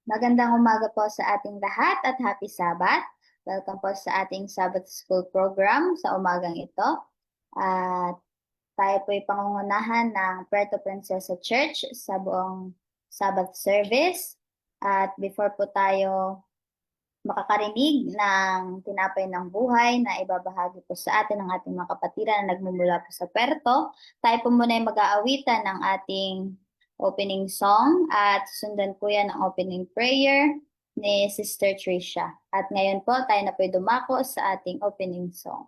Magandang umaga po sa ating lahat at happy Sabbath. Welcome po sa ating Sabbath School program sa umagang ito. At tayo po ay pangungunahan ng Puerto Princesa Church sa buong Sabbath service. At before po tayo makakarinig ng tinapay ng buhay na ibabahagi po sa atin ng ating mga kapatiran na nagmumula po sa Puerto, tayo po muna ay mag-aawitan ng ating opening song at sundan po yan ng opening prayer ni Sister Tricia. At ngayon po tayo na po ay dumako sa ating opening song.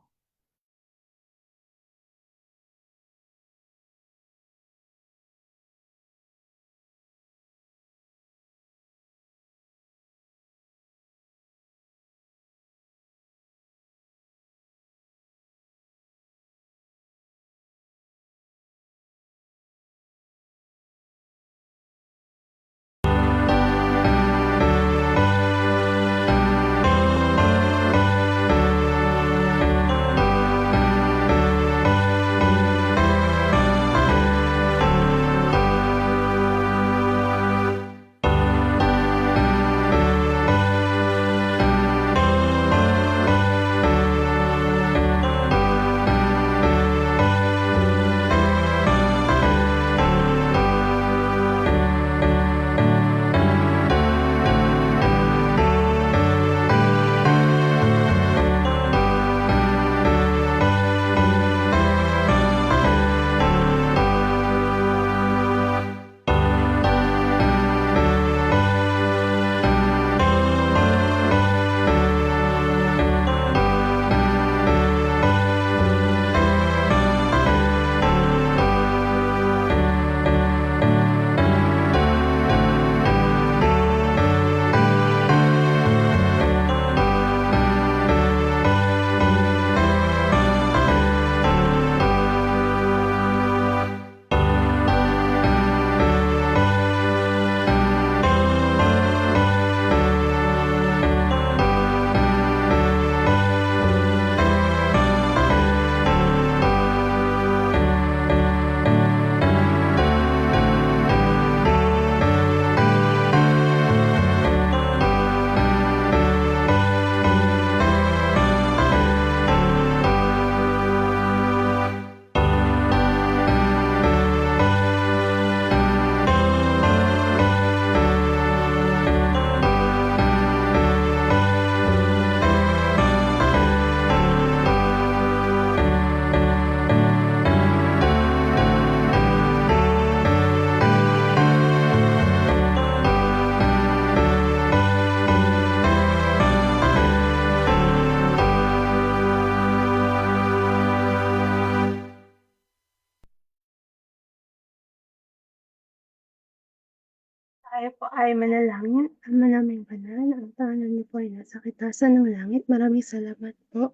Tayo po ay manalangin. Ama naming banal, ang pangalan niyo po ay nasa kitasan ng langit. Maraming salamat po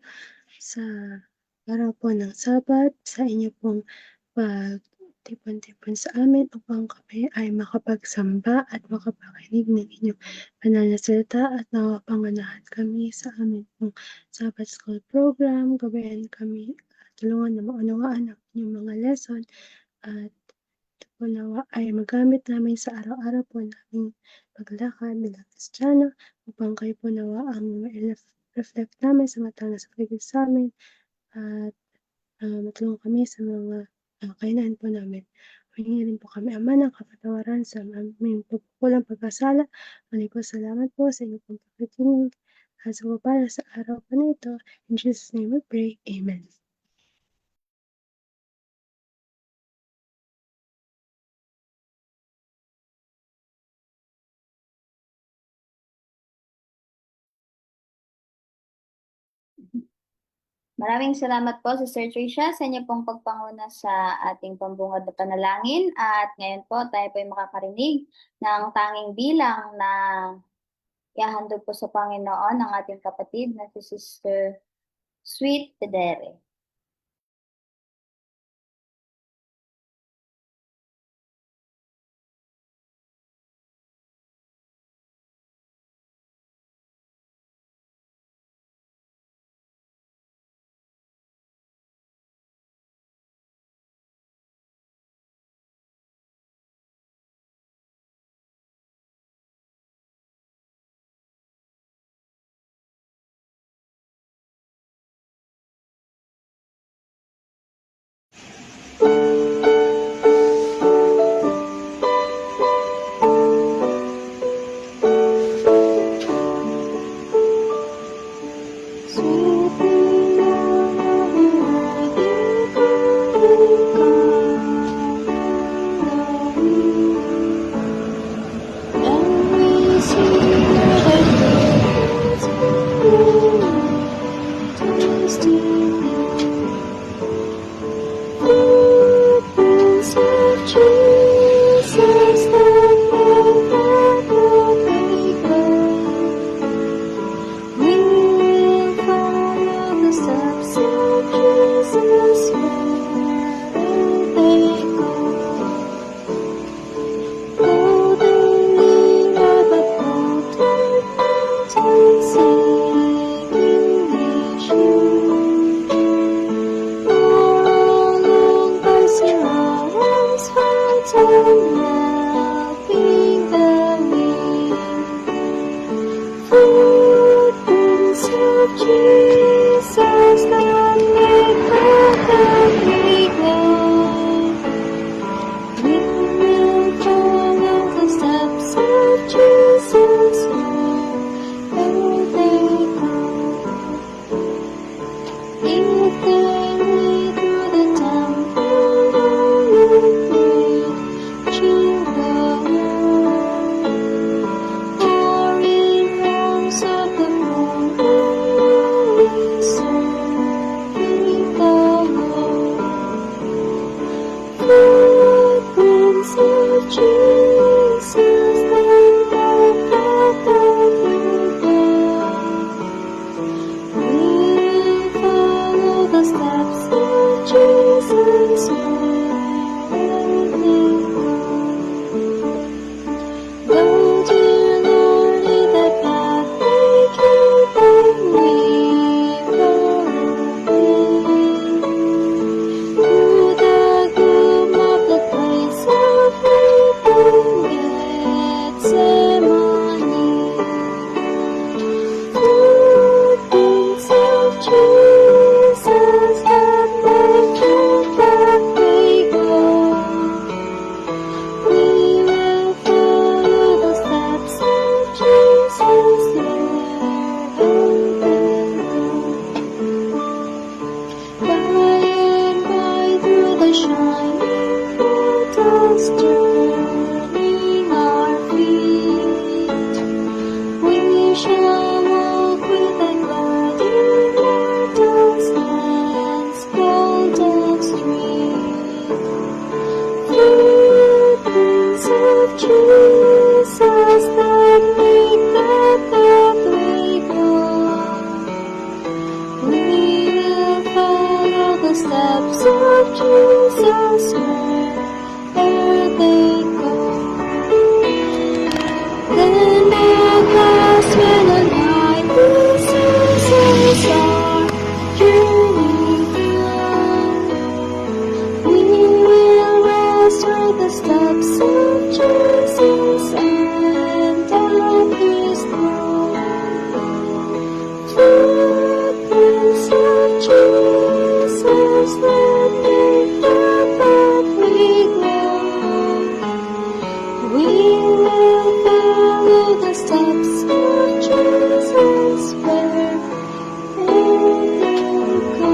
sa araw po ng Sabat, sa inyo pong pagtipon-tipon sa amin upang kami ay makapagsamba at makapakinig ng inyong banal na salita at napanganahan kami sa amin pong Sabbath School program. Gabayan kami at tulungan na maunawaan ang inyong mga lesson at ito po nawa ay magamit namin sa araw-araw po naming paglakad bilang Kristiyano upang kayo po nawa ang reflect namin sa matang na sakripisyo sa amin at matulungan kami sa mga kahinaan po namin. Humingi rin po kami, Ama, ng kapatawaran sa aming pagkukulang pagkasala. Muli po salamat po sa inyong pong pakikinig at sa para sa araw po na ito. In Jesus' name we pray. Amen. Maraming salamat po, Sister Tricia, sa inyo pong pagpanguna sa ating pambungad na panalangin. At ngayon po, tayo po ay makakarinig ng tanging bilang na ihahandog po sa Panginoon ng ating kapatid na si Sister Sweet Pedere. Jesus, that make the pathway glowing. We will follow the steps of Jesus wherever they go. Then at last, when the night loses us our journey through, we will rest where the steps of Jesus and at His throne. Footprints of Jesus that make the pathway glowing. We will follow the steps of Jesus wherever they go.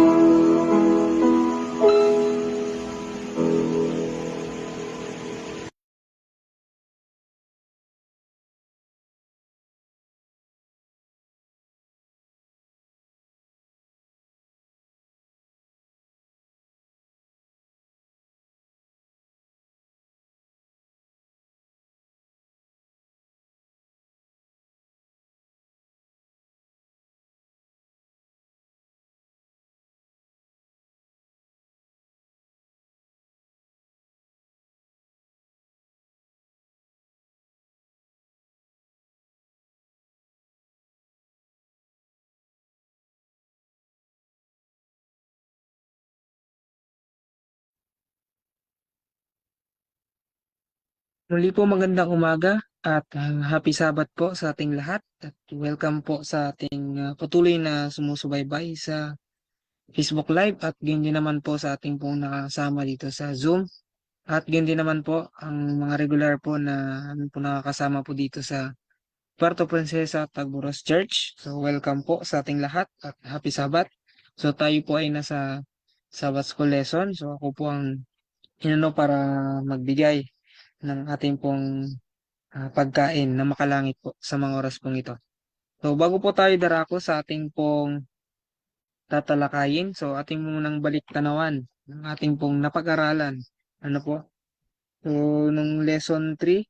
Muli po magandang umaga at happy Sabat po sa ating lahat at welcome po sa ating patuloy na sumusubaybay sa Facebook Live at ganyan din naman po sa ating pong nakasama dito sa Zoom at ganyan din naman po ang mga regular po na aming po nakakasama po dito sa Puerto Princesa Tagburos Church. So welcome po sa ating lahat at happy Sabat. So tayo po ay nasa Sabbath School lesson. So ako po ang inano para magbigay ng ating pong pagkain na makalangit po sa mga oras pong ito. So bago po tayo darako sa ating pong tatalakayin, so ating munang balik tanawan ng ating pong napag-aralan. Ano po? So nung lesson 3,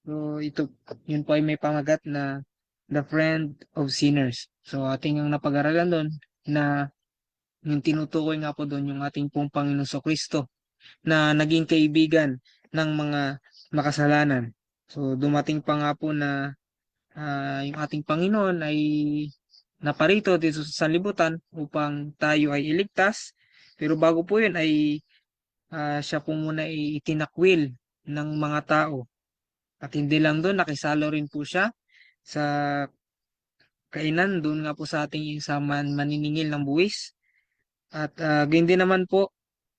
so ito, yun po ay may pamagat na The Friend of Sinners. So ating ang napag-aralan doon na yung tinutukoy nga po doon yung ating pong Panginoon Kristo na naging kaibigan ng mga makasalanan. So dumating pa nga po na yung ating Panginoon ay naparito dito sa sanlibutan upang tayo ay iligtas. Pero bago po yun ay siya po muna ay itinakwil ng mga tao. At hindi lang doon, nakisalo rin po siya sa kainan doon nga po sa ating sa maniningil ng buwis. At ganyan din naman po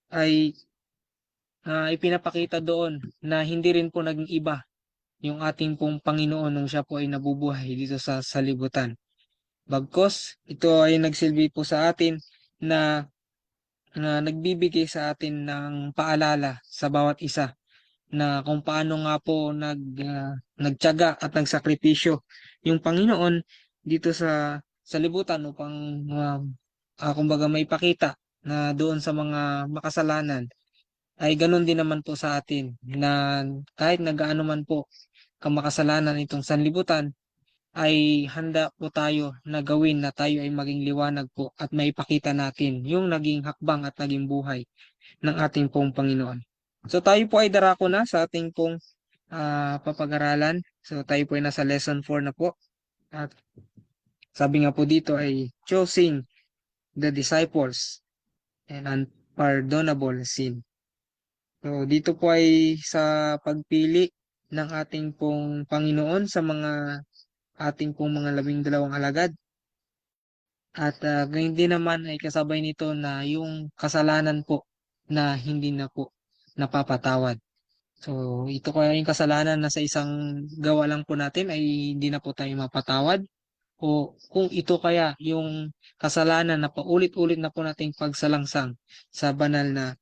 ay ipinapakita doon na hindi rin po naging iba yung ating pong Panginoon nung siya po ay nabubuhay dito sa salibutan. Bagkos, ito ay nagsilbi po sa atin na nagbibigay sa atin ng paalala sa bawat isa na kung paano nga po nagtiyaga at nagsakripisyo yung Panginoon dito sa libutan upang kumbaga may pakita na doon sa mga makasalanan ay ganun din naman po sa atin na kahit nagaano man po kamakasalanan itong sanlibutan ay handa po tayo na gawin na tayo ay maging liwanag po at maipakita natin yung naging hakbang at naging buhay ng ating pong Panginoon. So tayo po ay darako na sa ating pong papag-aralan. So tayo po ay nasa lesson 4 na po. At sabi nga po dito ay choosing the disciples and unpardonable sin. So dito po ay sa pagpili ng ating pong Panginoon sa mga ating pong mga 12 alagad. At gayon din naman ay kasabay nito na yung kasalanan po na hindi na po napapatawad. So ito kaya yung kasalanan na sa isang gawa lang po natin ay hindi na po tayo mapatawad. O kung ito kaya yung kasalanan na paulit-ulit na po nating pagsalangsang sa banal na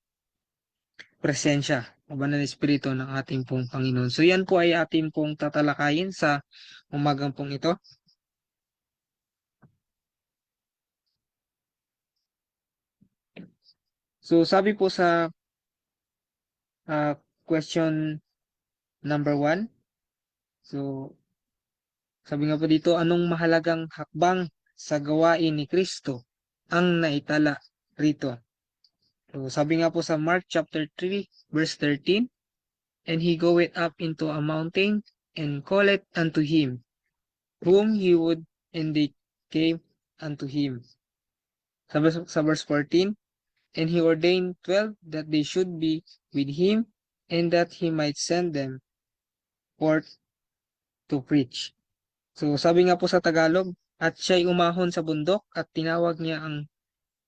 presensya o banal na espiritu ng ating pong Panginoon. So yan po ay ating pong tatalakayin sa umagang pong ito. So sabi po sa question number 1. So, sabi nga po dito, anong mahalagang hakbang sa gawain ni Kristo ang naitala rito? So, sabi nga po sa Mark chapter 3, verse 13, and he goeth up into a mountain and calleth unto him, whom he would, and they came unto him. Sa verse 14, and he ordained 12 that they should be with him, and that he might send them forth to preach. So, sabi nga po sa Tagalog, at siya'y umahon sa bundok at tinawag niya ang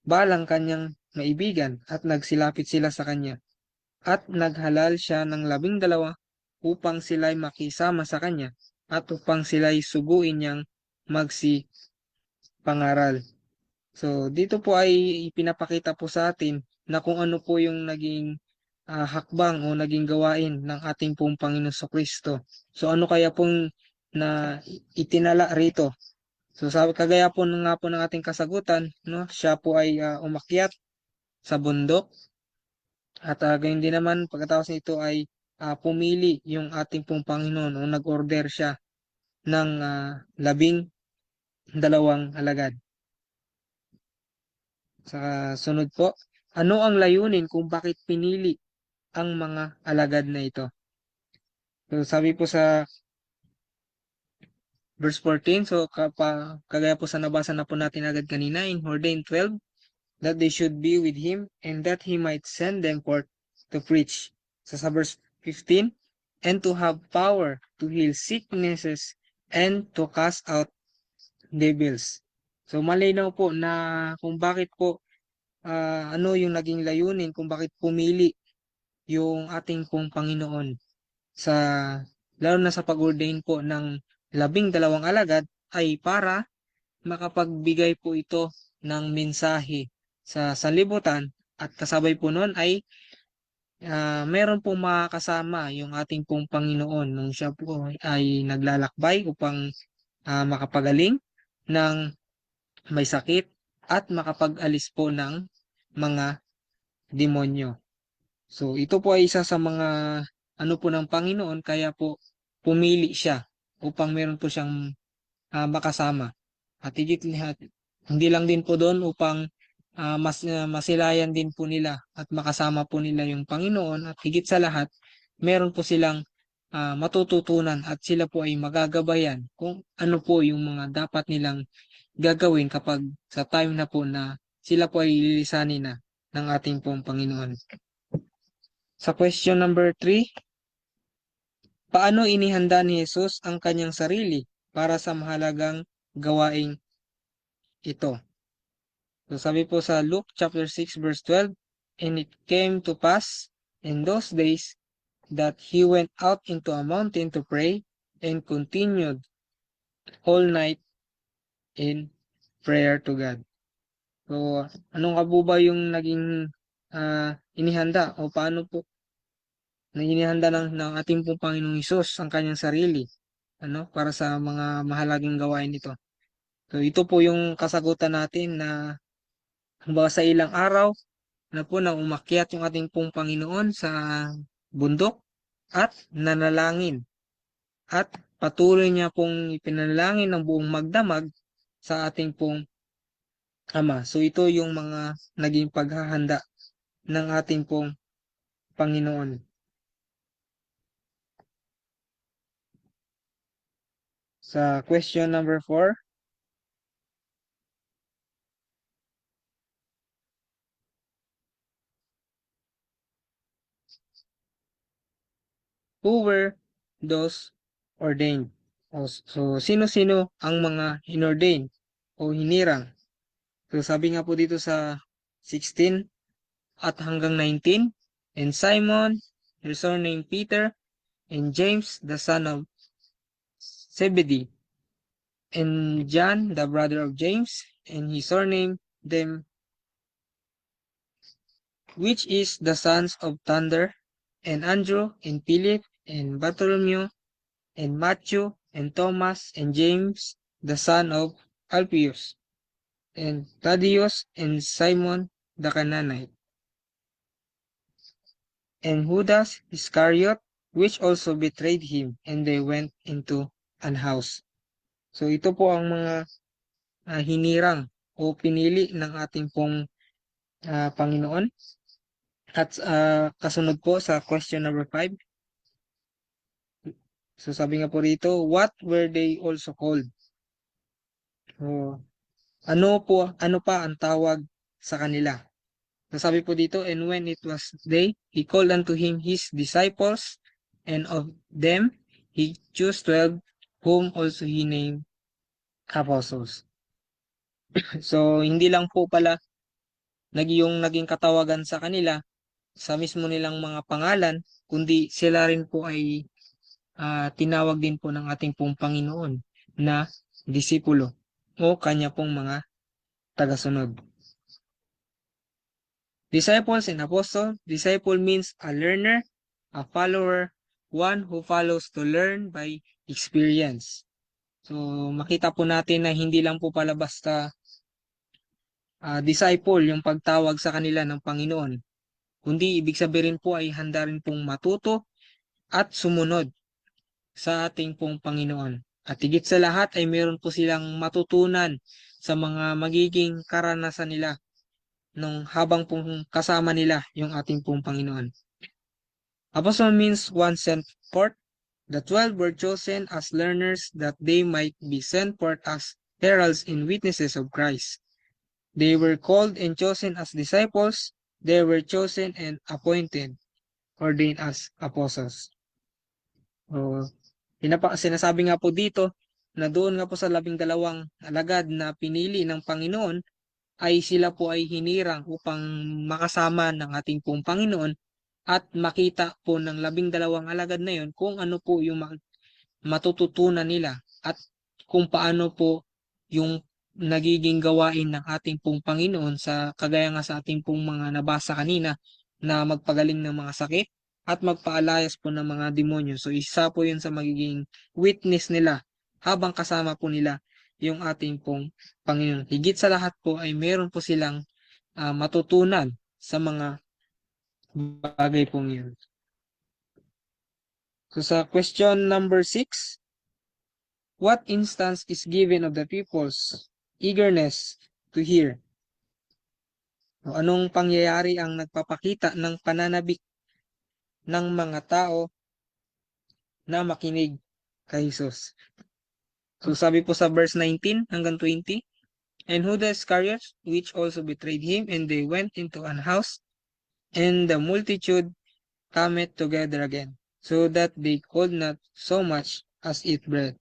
balang kanyang maibigan at nagsilapit sila sa kanya. At naghalal siya ng 12 upang sila'y makisama sa kanya at upang sila'y suguin niyang magsipangaral. So, dito po ay ipinapakita po sa atin na kung ano po yung naging hakbang o naging gawain ng ating pong Panginoon Kristo. So, ano kaya pong na itinala rito? So, sabi kagaya po nga po ng ating kasagutan, no, siya po ay umakyat sa bundok at gayon din naman pagkatapos nito ay pumili yung ating pong Panginoon o nag-order siya ng 12 alagad. Sa sunod po, ano ang layunin kung bakit pinili ang mga alagad na ito? So, sabi po sa verse 14, so kagaya po sa nabasa na po natin agad kanina, in ordained 12, that they should be with him, and that he might send them forth to preach. So sa verse 15, and to have power to heal sicknesses and to cast out devils. So malinaw po na kung bakit po ano yung naging layunin, kung bakit pumili yung ating pong Panginoon sa lalo na sa pag-ordain po ng 12 alagad ay para makapagbigay po ito ng mensahe sa sanlibutan at kasabay po noon ay meron pong makakasama yung ating pong Panginoon nung siya po ay naglalakbay upang makapagaling ng may sakit at makapag-alis po ng mga demonyo. So ito po ay isa sa mga ano po ng Panginoon kaya po pumili siya upang meron po siyang makasama. At higit lahat, hindi lang din po doon upang masilayan din po nila at makasama po nila yung Panginoon at higit sa lahat, meron po silang matututunan at sila po ay magagabayan kung ano po yung mga dapat nilang gagawin kapag sa time na po na sila po ay lilisanin na ng ating pong Panginoon. Sa question number 3, paano inihanda ni Jesus ang kanyang sarili para sa mahalagang gawaing ito? So sabi po sa Luke chapter 6 verse 12, and it came to pass in those days that he went out into a mountain to pray and continued all night in prayer to God. So anong ka po ba yung naging inihanda o paano po na inihanda ng ating pong Panginoong Hesus ang kanyang sarili para sa mga mahalagang gawain nito? So ito po yung kasagutan natin na kumbaga sa ilang araw na po nang umakyat yung ating pong Panginoon sa bundok at nanalangin at patuloy niya pong ipinalangin ng buong magdamag sa ating pong Ama. So ito yung mga naging paghahanda ng ating pong Panginoon. Sa question number 4, who were those ordained? So, sino-sino ang mga inordain o hinirang? So, sabi nga po dito sa 16 at hanggang 19, and Simon, his surname Peter, and James, the son of Zebedee, and John, the brother of James, and his surname them, which is the sons of thunder, and Andrew, and Philip, and Bartholomew, and Matthew, and Thomas, and James, the son of Alphaeus, and Thaddeus, and Simon the Canaanite, and Judas Iscariot, which also betrayed him, and they went into an house. So ito po ang mga hinirang o pinili ng ating pong Panginoon. At kasunod po sa question number 5. So sabi nga po rito, what were they also called? So, ano pa ang tawag sa kanila? So sabi po dito, and when it was day, he called unto him his disciples, and of them he chose 12, whom also he named apostles. So hindi lang po pala naging katawagan sa kanila sa mismo nilang mga pangalan, kundi sila rin po ay tinawag din po ng ating pong Panginoon na disipulo o kanya pong mga tagasunod. Disciples and apostle. Disciple means a learner, a follower, one who follows to learn by experience. So makita po natin na hindi lang po pala basta disciple yung pagtawag sa kanila ng Panginoon, kundi ibig sabihin po ay handa rin pong matuto at sumunod sa ating pong Panginoon. At higit sa lahat ay meron po silang matutunan sa mga magiging karanasan nila nung habang pong kasama nila yung ating pong Panginoon. Apostle means one sent forth. The 12 were chosen as learners that they might be sent forth as heralds and witnesses of Christ. They were called and chosen as disciples. They were chosen and appointed, ordained as apostles. So, sinasabi nga po dito na doon nga po sa 12 alagad na pinili ng Panginoon ay sila po ay hinirang upang makasama ng ating pong Panginoon at makita po ng 12 alagad na yon kung ano po yung matututunan nila at kung paano po yung nagiging gawain ng ating pong Panginoon sa kagaya nga sa ating pong mga nabasa kanina na magpagaling ng mga sakit at magpaalayas po ng mga demonyo. So isa po yun sa magiging witness nila habang kasama po nila yung ating pong Panginoon. Higit sa lahat po ay meron po silang matutunan sa mga bagay pong yun. So sa question number 6, what instance is given of the people's eagerness to hear? So, anong pangyayari ang nagpapakita ng pananabik ng mga tao na makinig kay Jesus? So sabi po sa verse 19 hanggang 20, and Judas Iscariot, which also betrayed him, and they went into an house, and the multitude cometh together again, so that they could not so much as eat bread.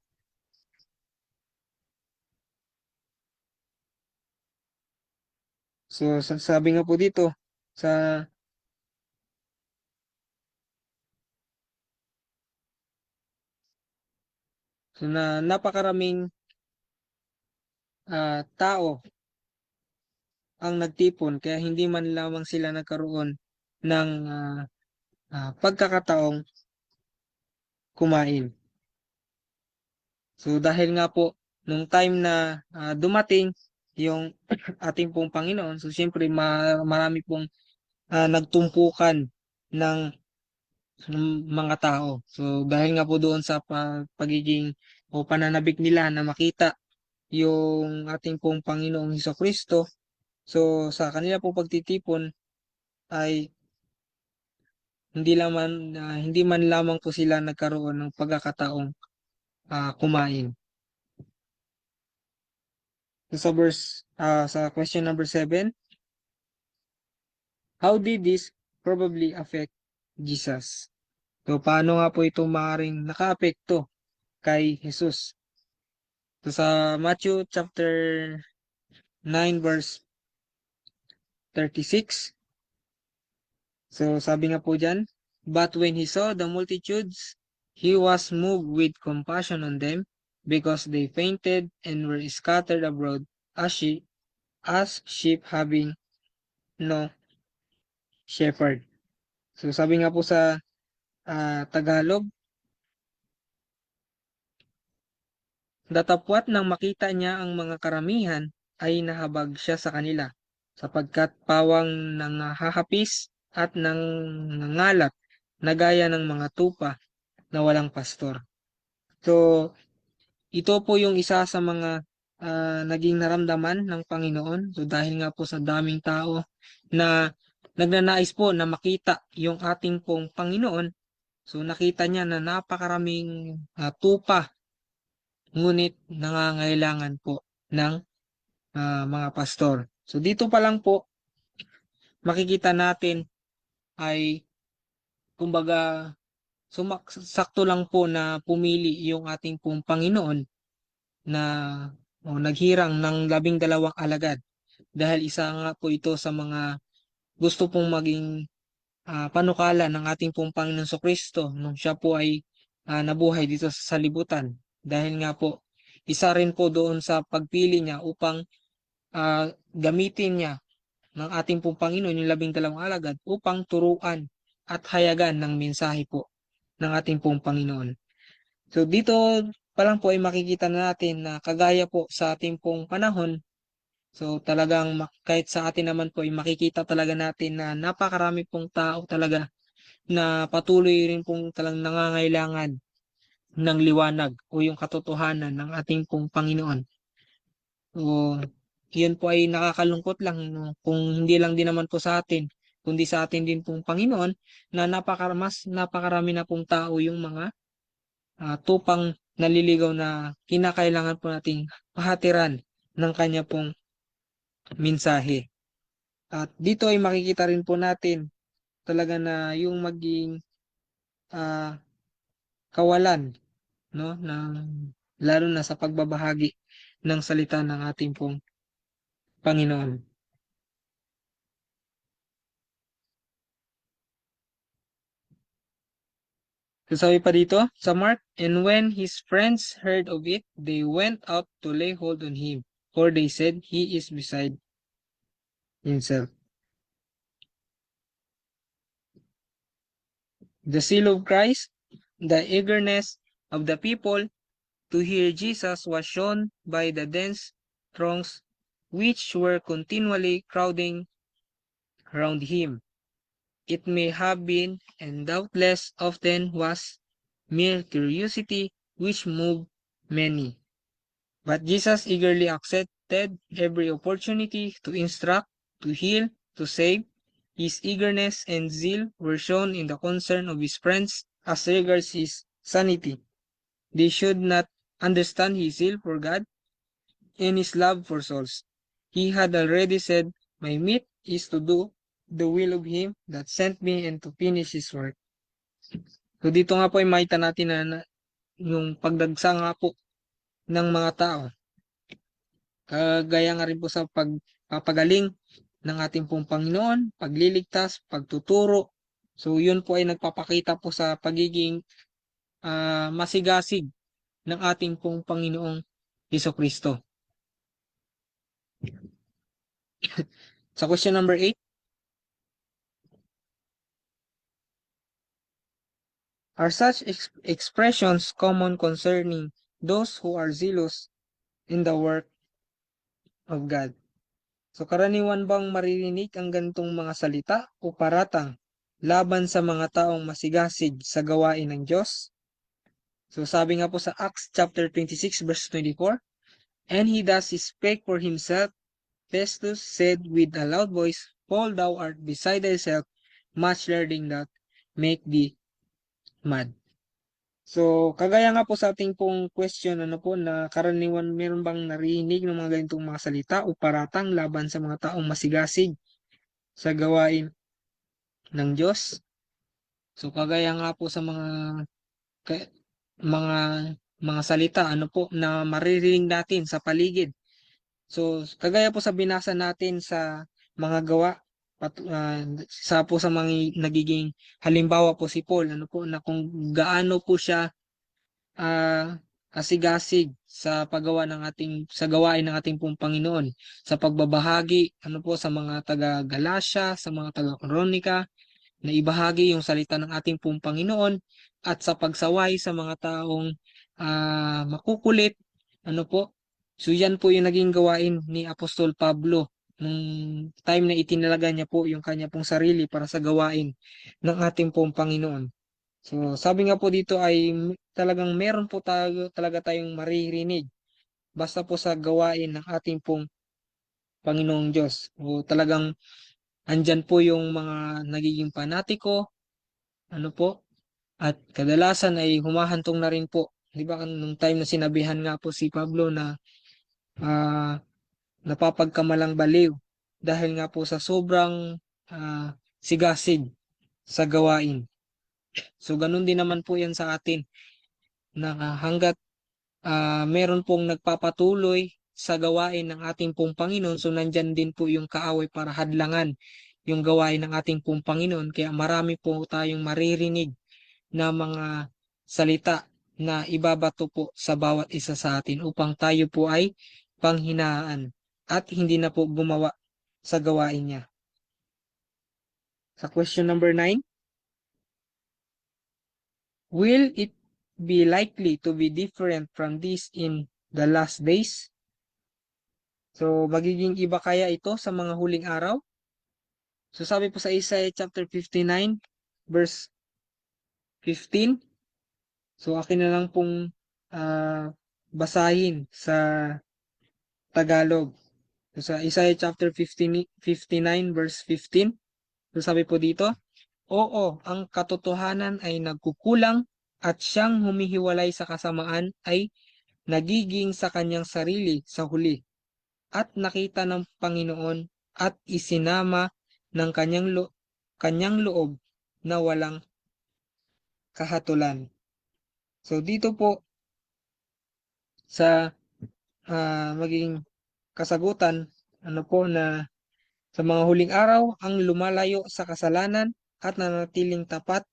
So sabi nga po dito sa na napakaraming tao ang nagtipon kaya hindi man lamang sila nagkaroon ng pagkakataong kumain. So dahil nga po nung time na dumating yung ating pong Panginoon, so siyempre marami pong nagtumpukan ng mga tao. So dahil nga po doon sa pagiging o pananabik nila na makita yung ating pong Panginoong Hesukristo, so sa kanila pong pagtitipon ay hindi man lamang po sila nagkaroon ng pagkakataong kumain. So sa question number 7, how did this probably affect Jesus? So paano nga po ito maaaring nakaapekto kay Jesus? So sa Matthew chapter 9 verse 36, so sabi nga po dyan, but when he saw the multitudes, he was moved with compassion on them, because they fainted and were scattered abroad as sheep having no shepherd. So sabi nga po sa Tagalog, datapwat nang makita niya ang mga karamihan ay nahabag siya sa kanila, sapagkat pawang nangahahapis at nangangalat na gaya ng mga tupa na walang pastor. So, ito po yung isa sa mga naging naramdaman ng Panginoon. So, dahil nga po sa daming tao na nagnanais po na makita yung ating pong Panginoon, so nakita niya na napakaraming tupa, ngunit nangangailangan po ng mga pastor. So, dito pa lang po, makikita natin ay, kumbaga, sakto lang po na pumili yung ating pong Panginoon na naghirang ng 12 alagad, dahil isa nga po ito sa mga gusto pong maging panukala ng ating pong Panginoon Kristo nung siya po ay nabuhay dito sa salibutan. Dahil nga po, isa rin po doon sa pagpili niya upang gamitin niya ng ating pong Panginoon yung 12 alagad upang turuan at hayagan ng mensahe po ng ating pong Panginoon. So dito pa lang po ay makikita na natin na kagaya po sa ating pong panahon, so talagang kahit sa atin naman po ay makikita talaga natin na napakarami pong tao talaga na patuloy rin pong talagang nangangailangan ng liwanag o yung katotohanan ng ating pong Panginoon. So, yun po ay nakakalungkot lang, no? Kung hindi lang din naman po sa atin, kundi sa atin din pong Panginoon, na napakarami na pong tao yung mga tupang naliligaw na kinakailangan po nating pahatiran ng kanya pong mensahe. At dito ay makikita rin po natin talaga na yung maging ah, kawalan, no, lalo na sa pagbabahagi ng salita ng ating pong Panginoon. So sabi pa dito sa Mark, and when his friends heard of it, they went out to lay hold on him, for they said, he is beside himself. The seal of Christ, the eagerness of the people to hear Jesus was shown by the dense throngs which were continually crowding around him. It may have been, and doubtless often was, mere curiosity which moved many. But Jesus eagerly accepted every opportunity to instruct, to heal, to save. His eagerness and zeal were shown in the concern of his friends as regards his sanity. They should not understand his zeal for God and his love for souls. He had already said, my meat is to do the will of him that sent me and to finish his work. So dito nga po ay makita natin na yung pagdagsa nga po ng mga tao. Kagaya nga rin po sa pagpapagaling ng ating pong Panginoon, pagliligtas, pagtuturo. So yun po ay nagpapakita po sa pagiging masigasig ng ating pong Panginoong Hesukristo. Sa question number 8, are such expressions common concerning those who are zealous in the work of God? So karaniwan bang maririnig ang ganitong mga salita o paratang laban sa mga taong masigasig sa gawain ng Diyos? So sabi nga po sa Acts chapter 26 verse 24, and he thus spake for himself, Festus said with a loud voice, Paul, thou art beside thyself, much learning that make thee mad. So, kagaya nga po sa ating pong question, ano po, na karaniwan meron bang narinig ng mga ganitong mga salita o paratang laban sa mga taong masigasig sa gawain ng Diyos? So, kagaya nga po sa ka- mga mga salita, ano po, na maririnig natin sa paligid. So, kagaya po sa binasa natin sa mga gawa, sa po sa mga nagiging halimbawa po si Paul, ano po, na kung gaano po siya asigasig sa paggawa ng sa gawain ng ating pong Panginoon, sa pagbabahagi, ano po, sa mga taga Galacia, sa mga taga Coronica, na ibahagi yung salita ng ating pong Panginoon, at sa pagsaway sa mga taong makukulit, ano po. So yan po yung naging gawain ni Apostol Pablo nung time na itinalaga niya po yung kanya pong sarili para sa gawain ng ating pong Panginoon. So, sabi nga po dito ay talagang meron po talaga tayong maririnig basta po sa gawain ng ating pong Panginoong Diyos. O talagang andyan po yung mga nagiging panatiko, ano po, at kadalasan ay humahantong na rin po. Di ba nung time na sinabihan nga po si Pablo na ah, napapagkamalang baliw dahil nga po sa sobrang sigasig sa gawain. So, ganun din naman po yan sa atin na hanggat meron pong nagpapatuloy sa gawain ng ating pong Panginoon, so nandyan din po yung kaaway para hadlangan yung gawain ng ating pong Panginoon. Kaya marami po tayong maririnig na mga salita na ibabato po sa bawat isa sa atin upang tayo po ay panghinaan at hindi na po gumawa sa gawain niya. Sa question number 9, will it be likely to be different from this in the last days? So, magiging iba kaya ito sa mga huling araw? So, sabi po sa Isaiah chapter 59, verse 15. So, akin na lang pong basahin sa Tagalog. So, sa Isaiah chapter 59, verse 15. So, sabi po dito, oo, ang katotohanan ay nagkukulang at siyang humihiwalay sa kasamaan ay nagiging sa kanyang sarili sa huli. At nakita ng Panginoon at isinama ng kanyang loob na walang kahatulan. So dito po sa maging kasagutan, ano po na sa mga huling araw, ang lumalayo sa kasalanan at nanatiling tapat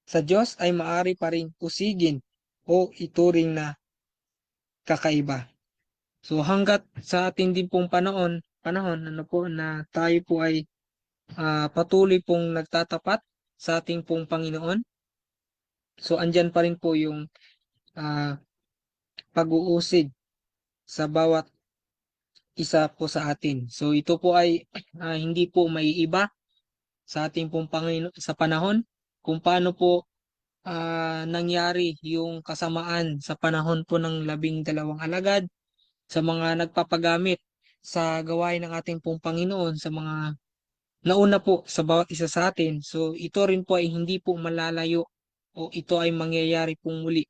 sa Diyos ay maari pa ring usigin o ituring na kakaiba. So hanggat sa ating din pong panahon ano po na tayo po ay patuloy pong nagtatapat sa ating pong Panginoon. So andyan pa rin po yung pag-uusig sa bawat isa po sa atin. So ito po ay hindi po maiiba sa ating pong Panginoon sa panahon kung paano po nangyari yung kasamaan sa panahon po ng 12 alagad, sa mga nagpapagamit sa gawain ng ating pong Panginoon, sa mga nauna po sa bawat isa sa atin. So ito rin po ay hindi po malalayo o ito ay mangyayari pong muli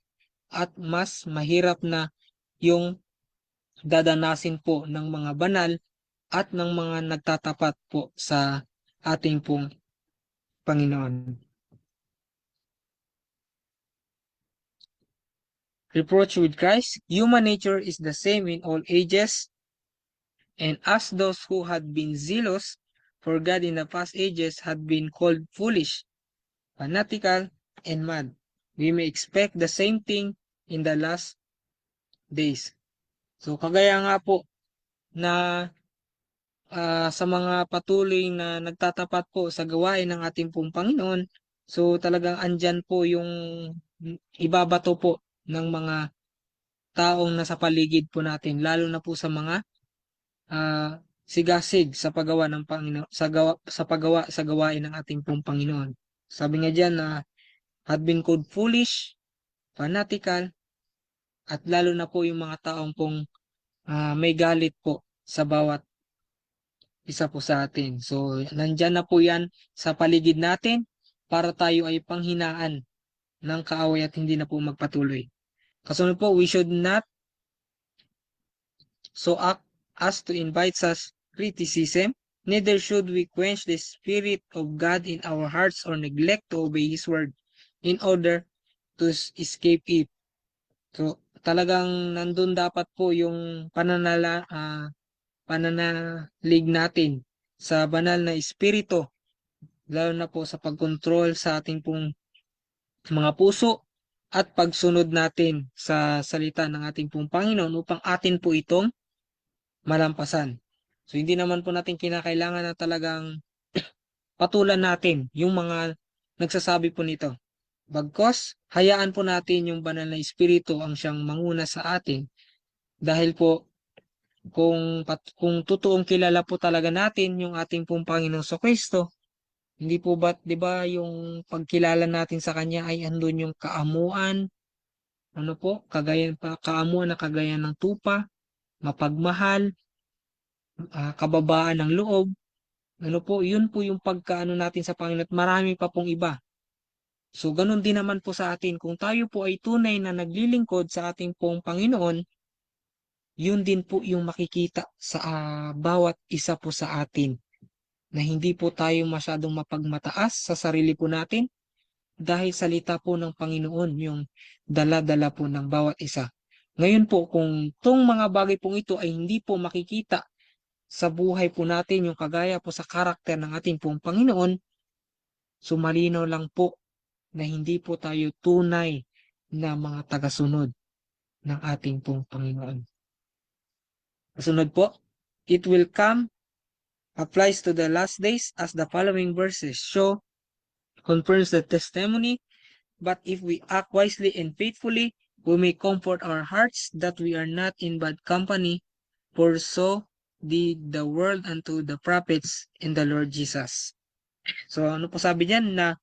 at mas mahirap na yung dadanasin po ng mga banal at ng mga nagtatapat po sa ating pong Panginoon. Reproach with Christ. Human nature is the same in all ages, and as those who had been zealous for God in the past ages had been called foolish, fanatical, and mad, we may expect the same thing in the last days. So kagaya nga po na sa mga patuloy na nagtatapat po sa gawain ng ating pong Panginoon, so talagang andyan po yung ibabato po ng mga taong nasa paligid po natin, lalo na po sa mga sigasig sa paggawa ng Panginoon, sa paggawa sa gawain ng ating pong Panginoon. Sabi nga diyan na had been called foolish, fanatical, at lalo na po yung mga taong pong may galit po sa bawat isa po sa atin. So, nandyan na po yan sa paligid natin para tayo ay panghinaan ng kaaway at hindi na po magpatuloy. Kasunod po, we should not so act as to invite such criticism, neither should we quench the Spirit of God in our hearts or neglect to obey His word in order to escape it. So, talagang nandun dapat po yung pananalig natin sa banal na espiritu, lalo na po sa pagkontrol sa ating pong mga puso at pagsunod natin sa salita ng ating pong Panginoon upang atin po itong malampasan. So hindi naman po natin kinakailangan na talagang patulan natin yung mga nagsasabi po nito. Bagkos, hayaan po natin yung banal na espiritu ang siyang manguna sa atin dahil po kung totoong kilala po talaga natin yung ating pong Panginoong Kristo, hindi po ba, 'di ba, yung pagkilala natin sa kanya ay andun yung kaamuan, ano po, kagaya pa kaamuan na kagaya ng tupa, mapagmahal, kababaan ng loob. Ano po, yun po yung pagkaano natin sa Panginoon at marami pa pong iba. So, ganun din naman po sa atin. Kung tayo po ay tunay na naglilingkod sa ating pong Panginoon, yun din po yung makikita sa bawat isa po sa atin. Na hindi po tayo masyadong mapagmataas sa sarili po natin dahil salita po ng Panginoon yung dala-dala po ng bawat isa. Ngayon po, kung tong mga bagay pong ito ay hindi po makikita sa buhay po natin, yung kagaya po sa karakter ng ating pong Panginoon, so malinaw lang po na hindi po tayo tunay na mga tagasunod ng ating pong Panginoon. Kasunod po, it will come applies to the last days as the following verses show, confirms the testimony, but if we act wisely and faithfully, we may comfort our hearts that we are not in bad company, for so did the world unto the prophets in the Lord Jesus. So ano po sabi diyan, na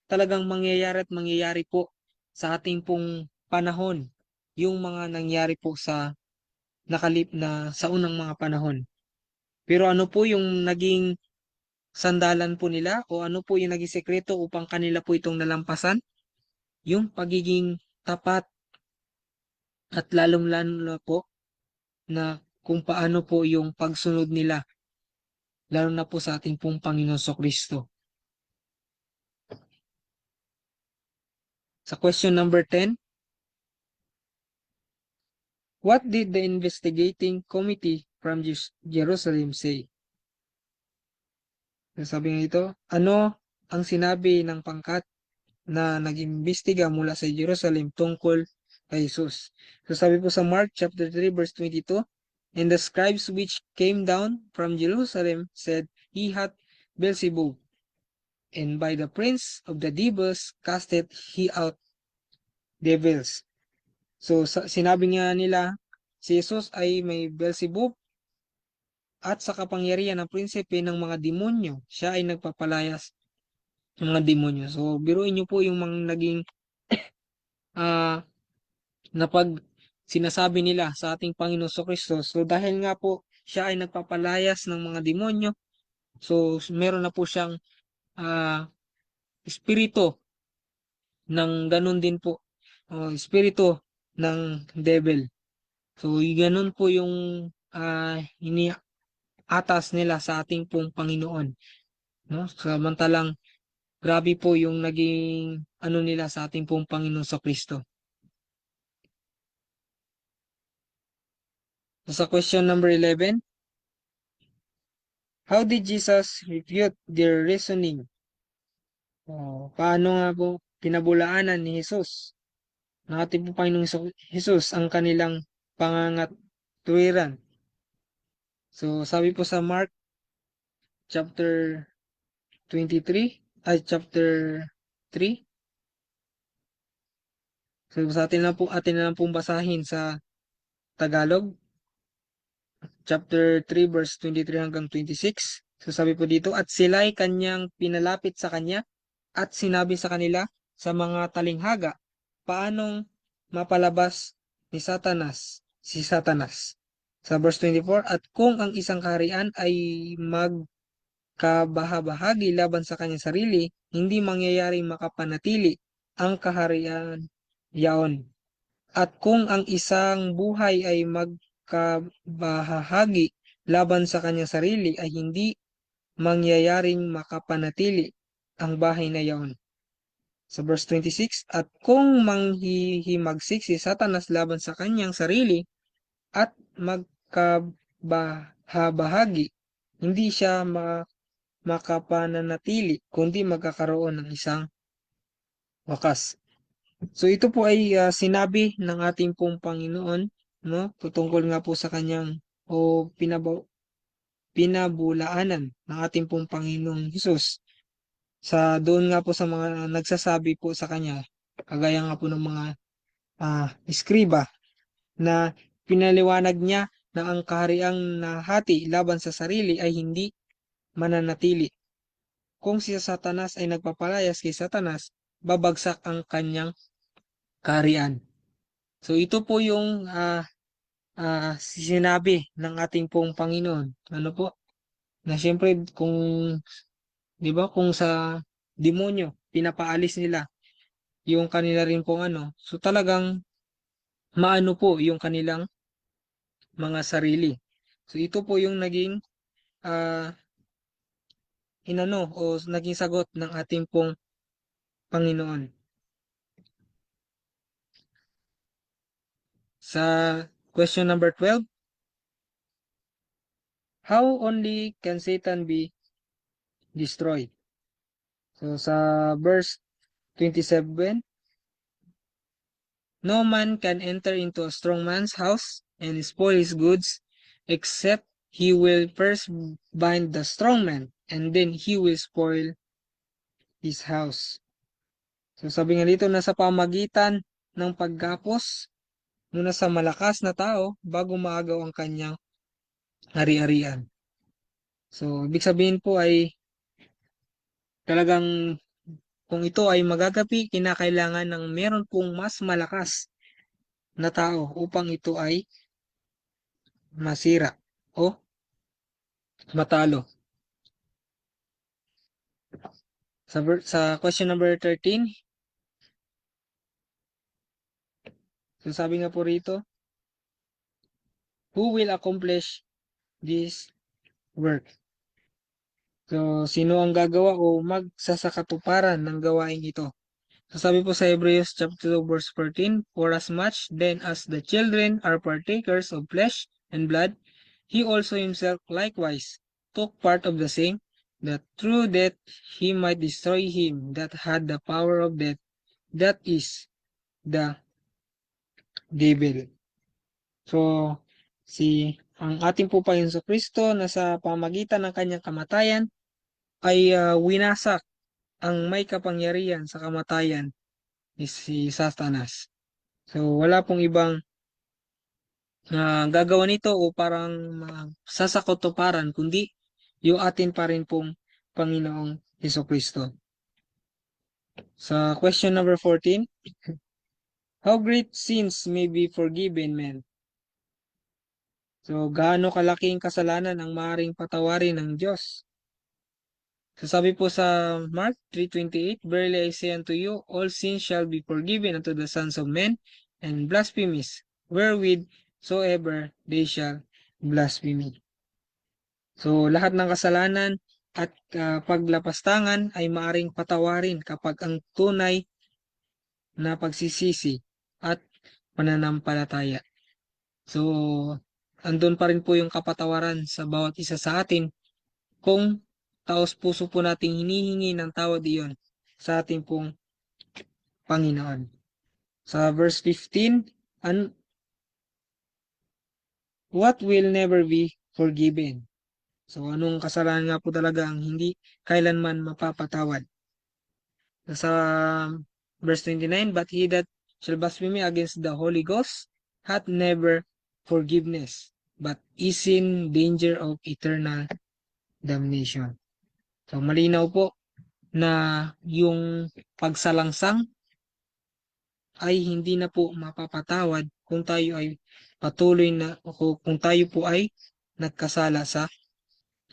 talagang mangyayari at mangyayari po sa ating pong panahon yung mga nangyari po sa sa unang mga panahon. Pero ano po yung naging sandalan po nila o ano po yung naging sekreto upang kanila po itong nalampasan? Yung pagiging tapat at lalong-lalo na po na kung paano po yung pagsunod nila lalo na po sa ating pong Panginoon Kristo. Sa question number 10, what did the investigating committee from Jerusalem say? Sabi nga ito, ano ang sinabi ng pangkat na nag-imbestiga mula sa Jerusalem tungkol kay Jesus? So sabi po sa Mark chapter 3 verse 22, and the scribes which came down from Jerusalem said, he hath Beelzebub, and by the prince of the devils casteth he out devils. So sinabi nga nila, si Jesus ay may Beelzebub at sa kapangyarihan ng prinsipe ng mga demonyo, siya ay nagpapalayas ng mga demonyo. So biruin niyo po yung mga naging ah na pag sinasabi nila sa ating Panginoon Kristo. So dahil nga po siya ay nagpapalayas ng mga demonyo, so meron na po siyang ah, espiritu ng ganun din po, espiritu ng devil. So ganun po yung iniatas nila sa ating pong Panginoon, no? Samantalang grabe po yung naging ano nila sa ating pong Panginoon sa Kristo. So, sa question number 11, how did Jesus refute their reasoning? Paano nga po pinabulaanan ni Jesus, ng ating po Panginoong Jesus, ang kanilang pangangatwiran? So, sabi po sa Mark chapter 23, chapter 3. So, sa atin na lang pong basahin sa Tagalog, chapter 3, verse 23 hanggang 26. So, sabi po dito, at sila'y kanyang pinalapit sa kanya at sinabi sa kanila sa mga talinghaga, paanong mapalabas ni si Satanas. Sa verse 24, at kung ang isang kaharian ay magkabahabahagi laban sa kanyang sarili, hindi mangyayari makapanatili ang kaharian yaon. At kung ang isang buhay ay magkabahahagi laban sa kanyang sarili, ay hindi mangyayaring makapanatili ang bahay na yaon. Sa verse 26, at kung manghihimagsik si Satanas laban sa kanyang sarili at magkabahabahagi, hindi siya makapananatili, kundi magkakaroon ng isang wakas. So ito po ay sinabi ng ating pong Panginoon, no? Tutungkol nga po sa kanyang pinabulaanan ng ating pong Panginoong Hesus. Doon nga po sa mga nagsasabi po sa kanya, kagaya nga po ng mga eskriba, na pinaliwanag niya na ang kahariang nahati laban sa sarili ay hindi mananatili. Kung si Satanas ay nagpapalayas kay Satanas, babagsak ang kanyang kaharian. So ito po yung sinabi ng ating pong Panginoon. Ano po? Na siyempre kung 'di ba kung sa demonyo pinapaalis nila yung kanila rin pong ano, so talagang maano po yung kanilang mga sarili. So ito po yung naging ah, inano o naging sagot ng ating pong Panginoon. Sa question number 12, how only can Satan be destroyed? So sa verse 27, no man can enter into a strong man's house and spoil his goods, except he will first bind the strong man, and then he will spoil his house. So sabi nga dito, nasa pamagitan ng paggapos muna sa malakas na tao bago maagaw ang kanyang ari-arian. So ibig sabihin po ay talagang kung ito ay magagapi, kinakailangan ng meron pong mas malakas na tao upang ito ay masira o matalo. Sa question number 13, so sabi nga po rito, who will accomplish this work? So, sino ang gagawa o magsasakatuparan ng gawain ito? So, sabi po sa Hebrews chapter 2 verse 14, for as much then as the children are partakers of flesh and blood, he also himself likewise took part of the same, that through death he might destroy him that had the power of death, that is, the devil. So, ang ating po Panginoon Kristo na sa pamagitan ng kanyang kamatayan ay winasak ang may kapangyarihan sa kamatayan ni si Satanas. So, wala pong ibang gagawa nito o parang sasakotuparan, kundi yung atin pa rin pong Panginoong Hesukristo. Sa question number 14, how great sins may be forgiven men? So, gaano kalaking kasalanan ang maaaring patawarin ng Diyos? So, sabi po sa Mark 3:28, verily I say unto you, all sins shall be forgiven unto the sons of men, and blasphemies, wherewith soever they shall blaspheme. So, lahat ng kasalanan at paglapastangan ay maaring patawarin kapag ang tunay na pagsisisi at pananampalataya. So, andun pa rin po yung kapatawaran sa bawat isa sa atin kung taos puso po nating hinihingi ng tawad iyon sa ating pong Panginoon. Sa verse 15, what will never be forgiven? So, anong kasalanan nga po talaga ang hindi kailanman mapapatawad? Sa verse 29, but he that shall blaspheme against the Holy Ghost hath never forgiveness, but is in danger of eternal damnation. So, malinaw po na yung pagsalangsang ay hindi na po mapapatawad kung tayo ay patuloy na o kung tayo po ay nagkasala sa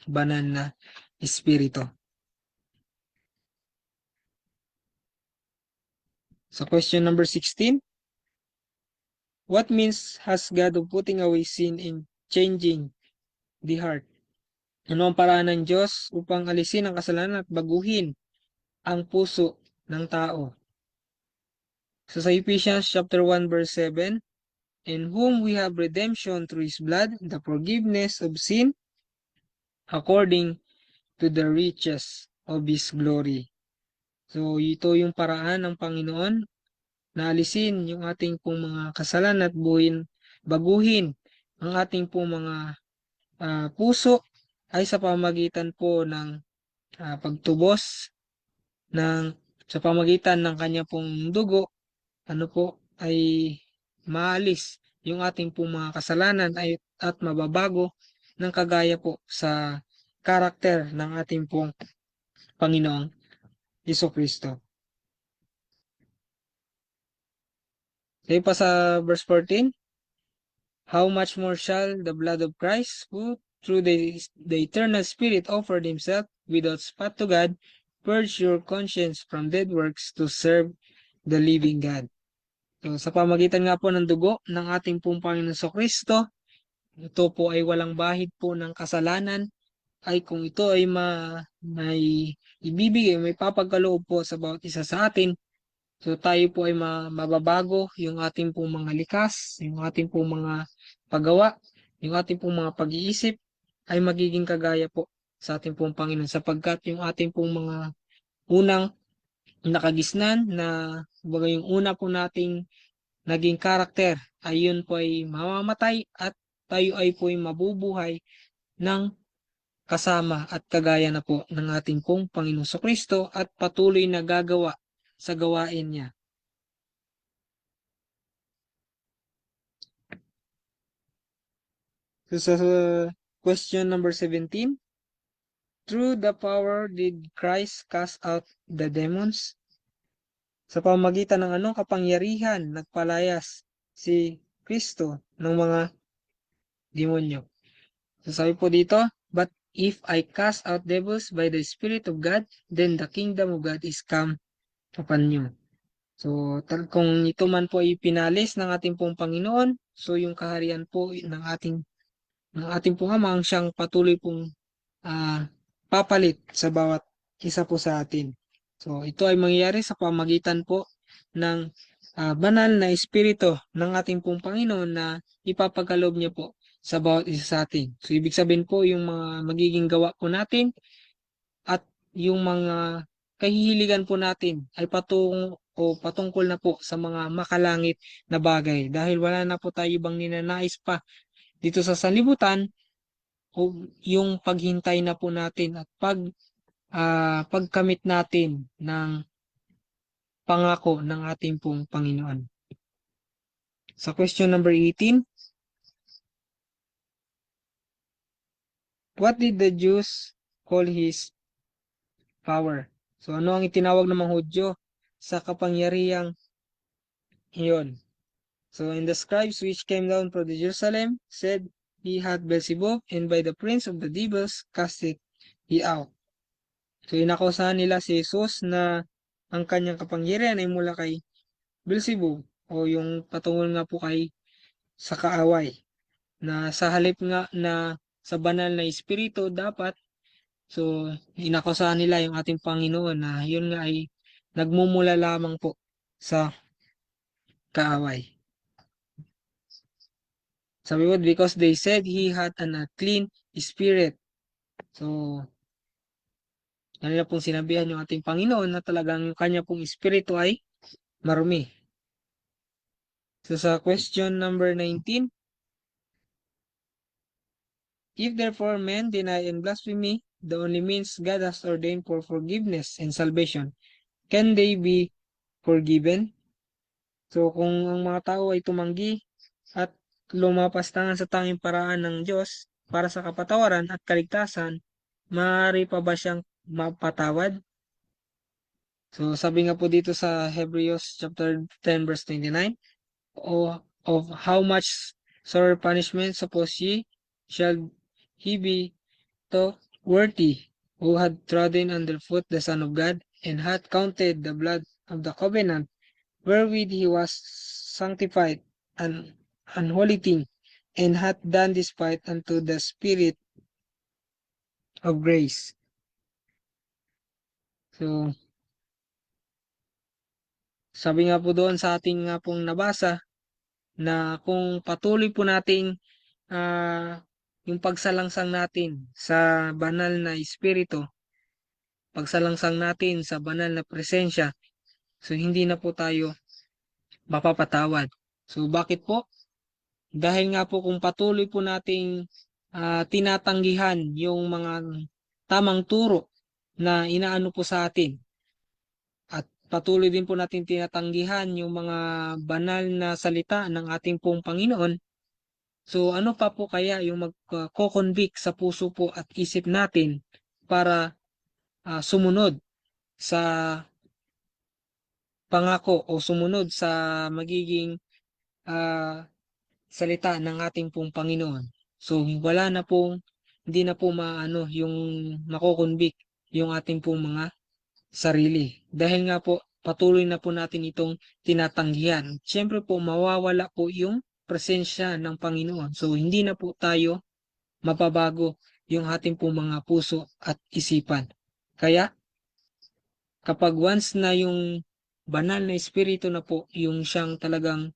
banal na espiritu. Sa question number 16, what means has God of putting away sin and changing the heart? Ano ang paraan ng Diyos upang alisin ang kasalanan at baguhin ang puso ng tao? So sa Ephesians chapter 1 verse 7, in whom we have redemption through His blood, the forgiveness of sin, according to the riches of His glory. So ito yung paraan ng Panginoon na alisin yung ating pong mga kasalanan at baguhin ang ating pong mga puso ay sa pamagitan po ng pagtubos sa pamagitan ng kanya pong dugo, ano po, ay maalis yung ating pong mga kasalanan at mababago ng kagaya po sa karakter ng ating pong Panginoong Jesucristo. Tayo pa sa verse 14. How much more shall the blood of Christ, who through the eternal Spirit offered himself without spot to God, purge your conscience from dead works to serve the living God. So, sa pamagitan nga po ng dugo ng ating pong Panginoon Kristo, ito po ay walang bahid po ng kasalanan, ay kung ito ay may ibibigay, may papagkaloob po sa bawat isa sa atin, so tayo po ay mababago yung ating pong mga likas, yung ating pong mga paggawa, yung ating pong mga pag-iisip ay magiging kagaya po sa ating pong Panginoon, sapagkat yung ating pong mga unang nakagisnan na baga yung una po nating naging karakter ay yun po ay mamamatay at tayo ay po ay mabubuhay ng kasama at kagaya na po ng ating pong Panginoon Kristo at patuloy na gagawa sa gawain niya. So, sa question number 17, through the power did Christ cast out the demons? Sa pamamagitan ng anong kapangyarihan nagpalayas si Kristo ng mga demonyo? So sabi po dito, but if I cast out devils by the Spirit of God, then the kingdom of God is come upon you. So kung ito man po ay pinalis ng ating pong Panginoon, so yung kaharian po ng ating pong Ama ang siyang patuloy pong papalit sa bawat isa po sa atin. So ito ay mangyayari sa pamagitan po ng banal na espiritu ng ating pong Panginoon na ipapagkaloob niya po sa bawat isa sa atin. So ibig sabihin po yung mga magiging gawa po natin at yung mga kahihiligan po natin ay patungkol na po sa mga makalangit na bagay, dahil wala na po tayo ibang ninanais pa dito sa sanlibutan o yung paghintay na po natin at pagkamit natin ng pangako ng ating pong Panginoon. Sa question number 18, what did the Jews call his power? So ano ang itinawag ng mga Hudyo sa kapangyarihang iyon? So and the scribes which came down from Jerusalem said he had Beelzebub, and by the prince of the devils casted he out. So inakusahan nila si Jesus na ang kanyang kapangyarihan ay mula kay Beelzebub, o yung patungkol nga po kay sa kaaway, na sa halip nga na sa banal na espiritu dapat, so inakusahan nila yung ating Panginoon na yun nga ay nagmumula lamang po sa kaaway. Sabi mo, because they said he had an unclean spirit. So, kanila pong sinabihan yung ating Panginoon na talagang yung kanya pong espiritu ay marumi. So, sa question number 19, if therefore men deny and blaspheme the only means God has ordained for forgiveness and salvation, can they be forgiven? So, kung ang mga tao ay tumanggi at lumapastangan sa tanging paraan ng Diyos para sa kapatawaran at kaligtasan, maaari pa ba siyang mapatawad? So, sabi nga po dito sa Hebrews chapter 10 verse 29, of how much sore punishment suppose ye shall he be to worthy, who had trodden underfoot the Son of God, and had counted the blood of the covenant wherewith he was sanctified an unholy thing, and hath done despite unto the Spirit of grace. So, sabi nga po doon sa ating nga pong nabasa, na kung patuloy po nating yung pagsalangsang natin sa banal na espiritu, pagsalangsang natin sa banal na presensya, so hindi na po tayo mapapatawad. So bakit po? Dahil nga po kung patuloy po nating tinatanggihan yung mga tamang turo na inaano po sa atin, at patuloy din po natin tinatanggihan yung mga banal na salita ng ating pong Panginoon, so ano pa po kaya yung magko-convict sa puso po at isip natin para sumunod sa pangako o sumunod sa magiging ah, salita ng ating pong Panginoon. So wala na pong hindi na po maano yung mako-convict yung ating pong mga sarili. Dahil nga po patuloy na po natin itong tinatanggihan. Siyempre po mawawala po yung presensya ng Panginoon. So hindi na po tayo mapabago yung ating pong mga puso at isipan. Kaya kapag once na yung banal na espiritu na po yung siyang talagang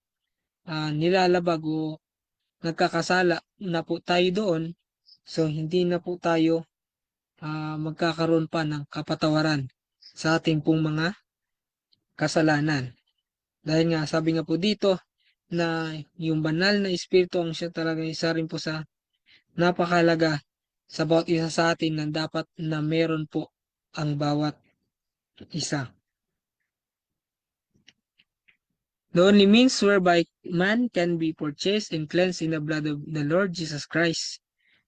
nilalabag o nagkakasala na po tayo doon, so hindi na po tayo magkakaroon pa ng kapatawaran sa ating pong mga kasalanan. Dahil nga sabi nga po dito na yung banal na espiritu ang siya talaga isa rin po sa napakalaga sa bawat isa sa atin na dapat na meron po ang bawat isa. The only means whereby man can be purchased and cleansed in the blood of the Lord Jesus Christ.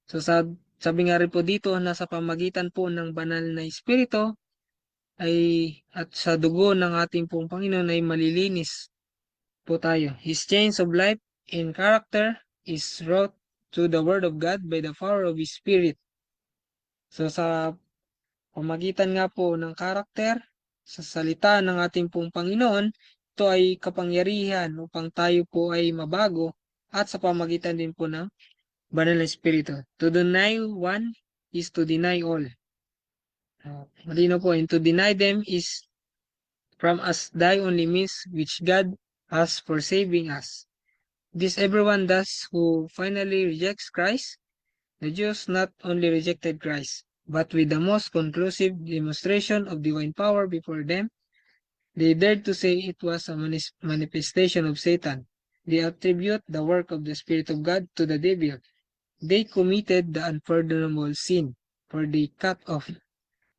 So sabi nga rin po dito na sa pamagitan po ng banal na espiritu ay at sa dugo ng ating pong Panginoon ay malilinis po tayo. His change of life and character is wrought to the Word of God by the power of His Spirit. So sa pamagitan nga po ng karakter, sa salita ng ating pong Panginoon, ito ay kapangyarihan upang tayo po ay mabago at sa pamagitan din po ng banal na espiritu. To deny one is to deny all. Malino po, and to deny them is from us thy only means which God has for saving us. This everyone does who finally rejects Christ. The Jews not only rejected Christ, but with the most conclusive demonstration of divine power before them, they dared to say it was a manifestation of Satan. They attribute the work of the Spirit of God to the devil. They committed the unpardonable sin, for they cut off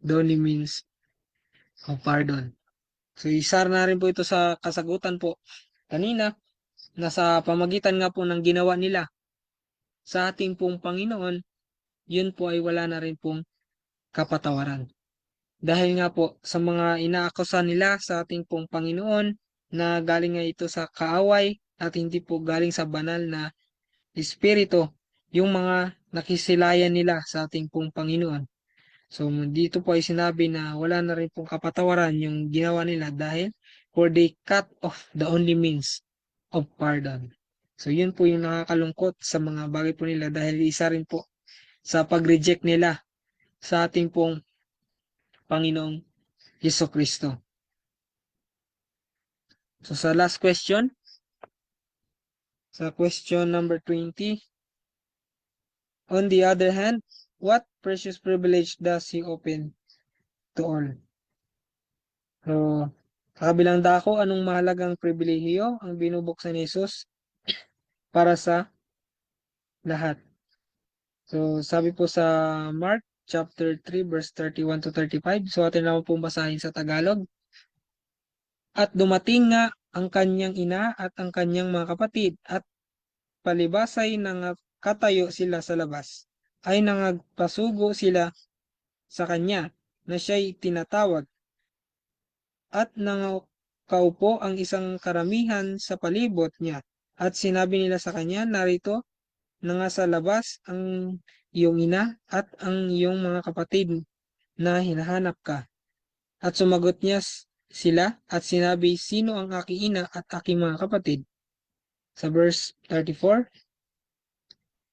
the only means of pardon. So isa na rin po ito sa kasagutan po kanina na sa pamagitan nga po ng ginawa nila sa ating pong Panginoon, yun po ay wala na rin pong kapatawaran. Dahil nga po sa mga inaakusa nila sa ating pong Panginoon na galing nga ito sa kaaway at hindi po galing sa banal na espiritu, yung mga nakisilayan nila sa ating pong Panginoon. So dito po ay sinabi na wala na rin pong kapatawaran yung ginawa nila dahil for they cut off the only means of pardon. So yun po yung nakakalungkot sa mga bagay po nila dahil isa rin po sa pag-reject nila sa ating pong Panginoong Jesucristo. So sa last question, sa question number 20, on the other hand, what precious privilege does He open to all? So, sa kabilang dako, anong mahalagang pribilehiyo ang binubuksan ni Jesus para sa lahat? So, sabi po sa Mark chapter 3 verse 31 to 35. So, atin naman pong basahin sa Tagalog. At dumating nga ang kanyang ina at ang kanyang mga kapatid at palibasay katayo sila sa labas, ay nangagpasugo sila sa kanya na siya'y tinatawag. At nangakaupo ang isang karamihan sa palibot niya. At sinabi nila sa kanya, narito na nga sa labas ang iyong ina at ang iyong mga kapatid na hinahanap ka. At sumagot niya sila at sinabi, sino ang aking ina at aking mga kapatid? Sa verse 34,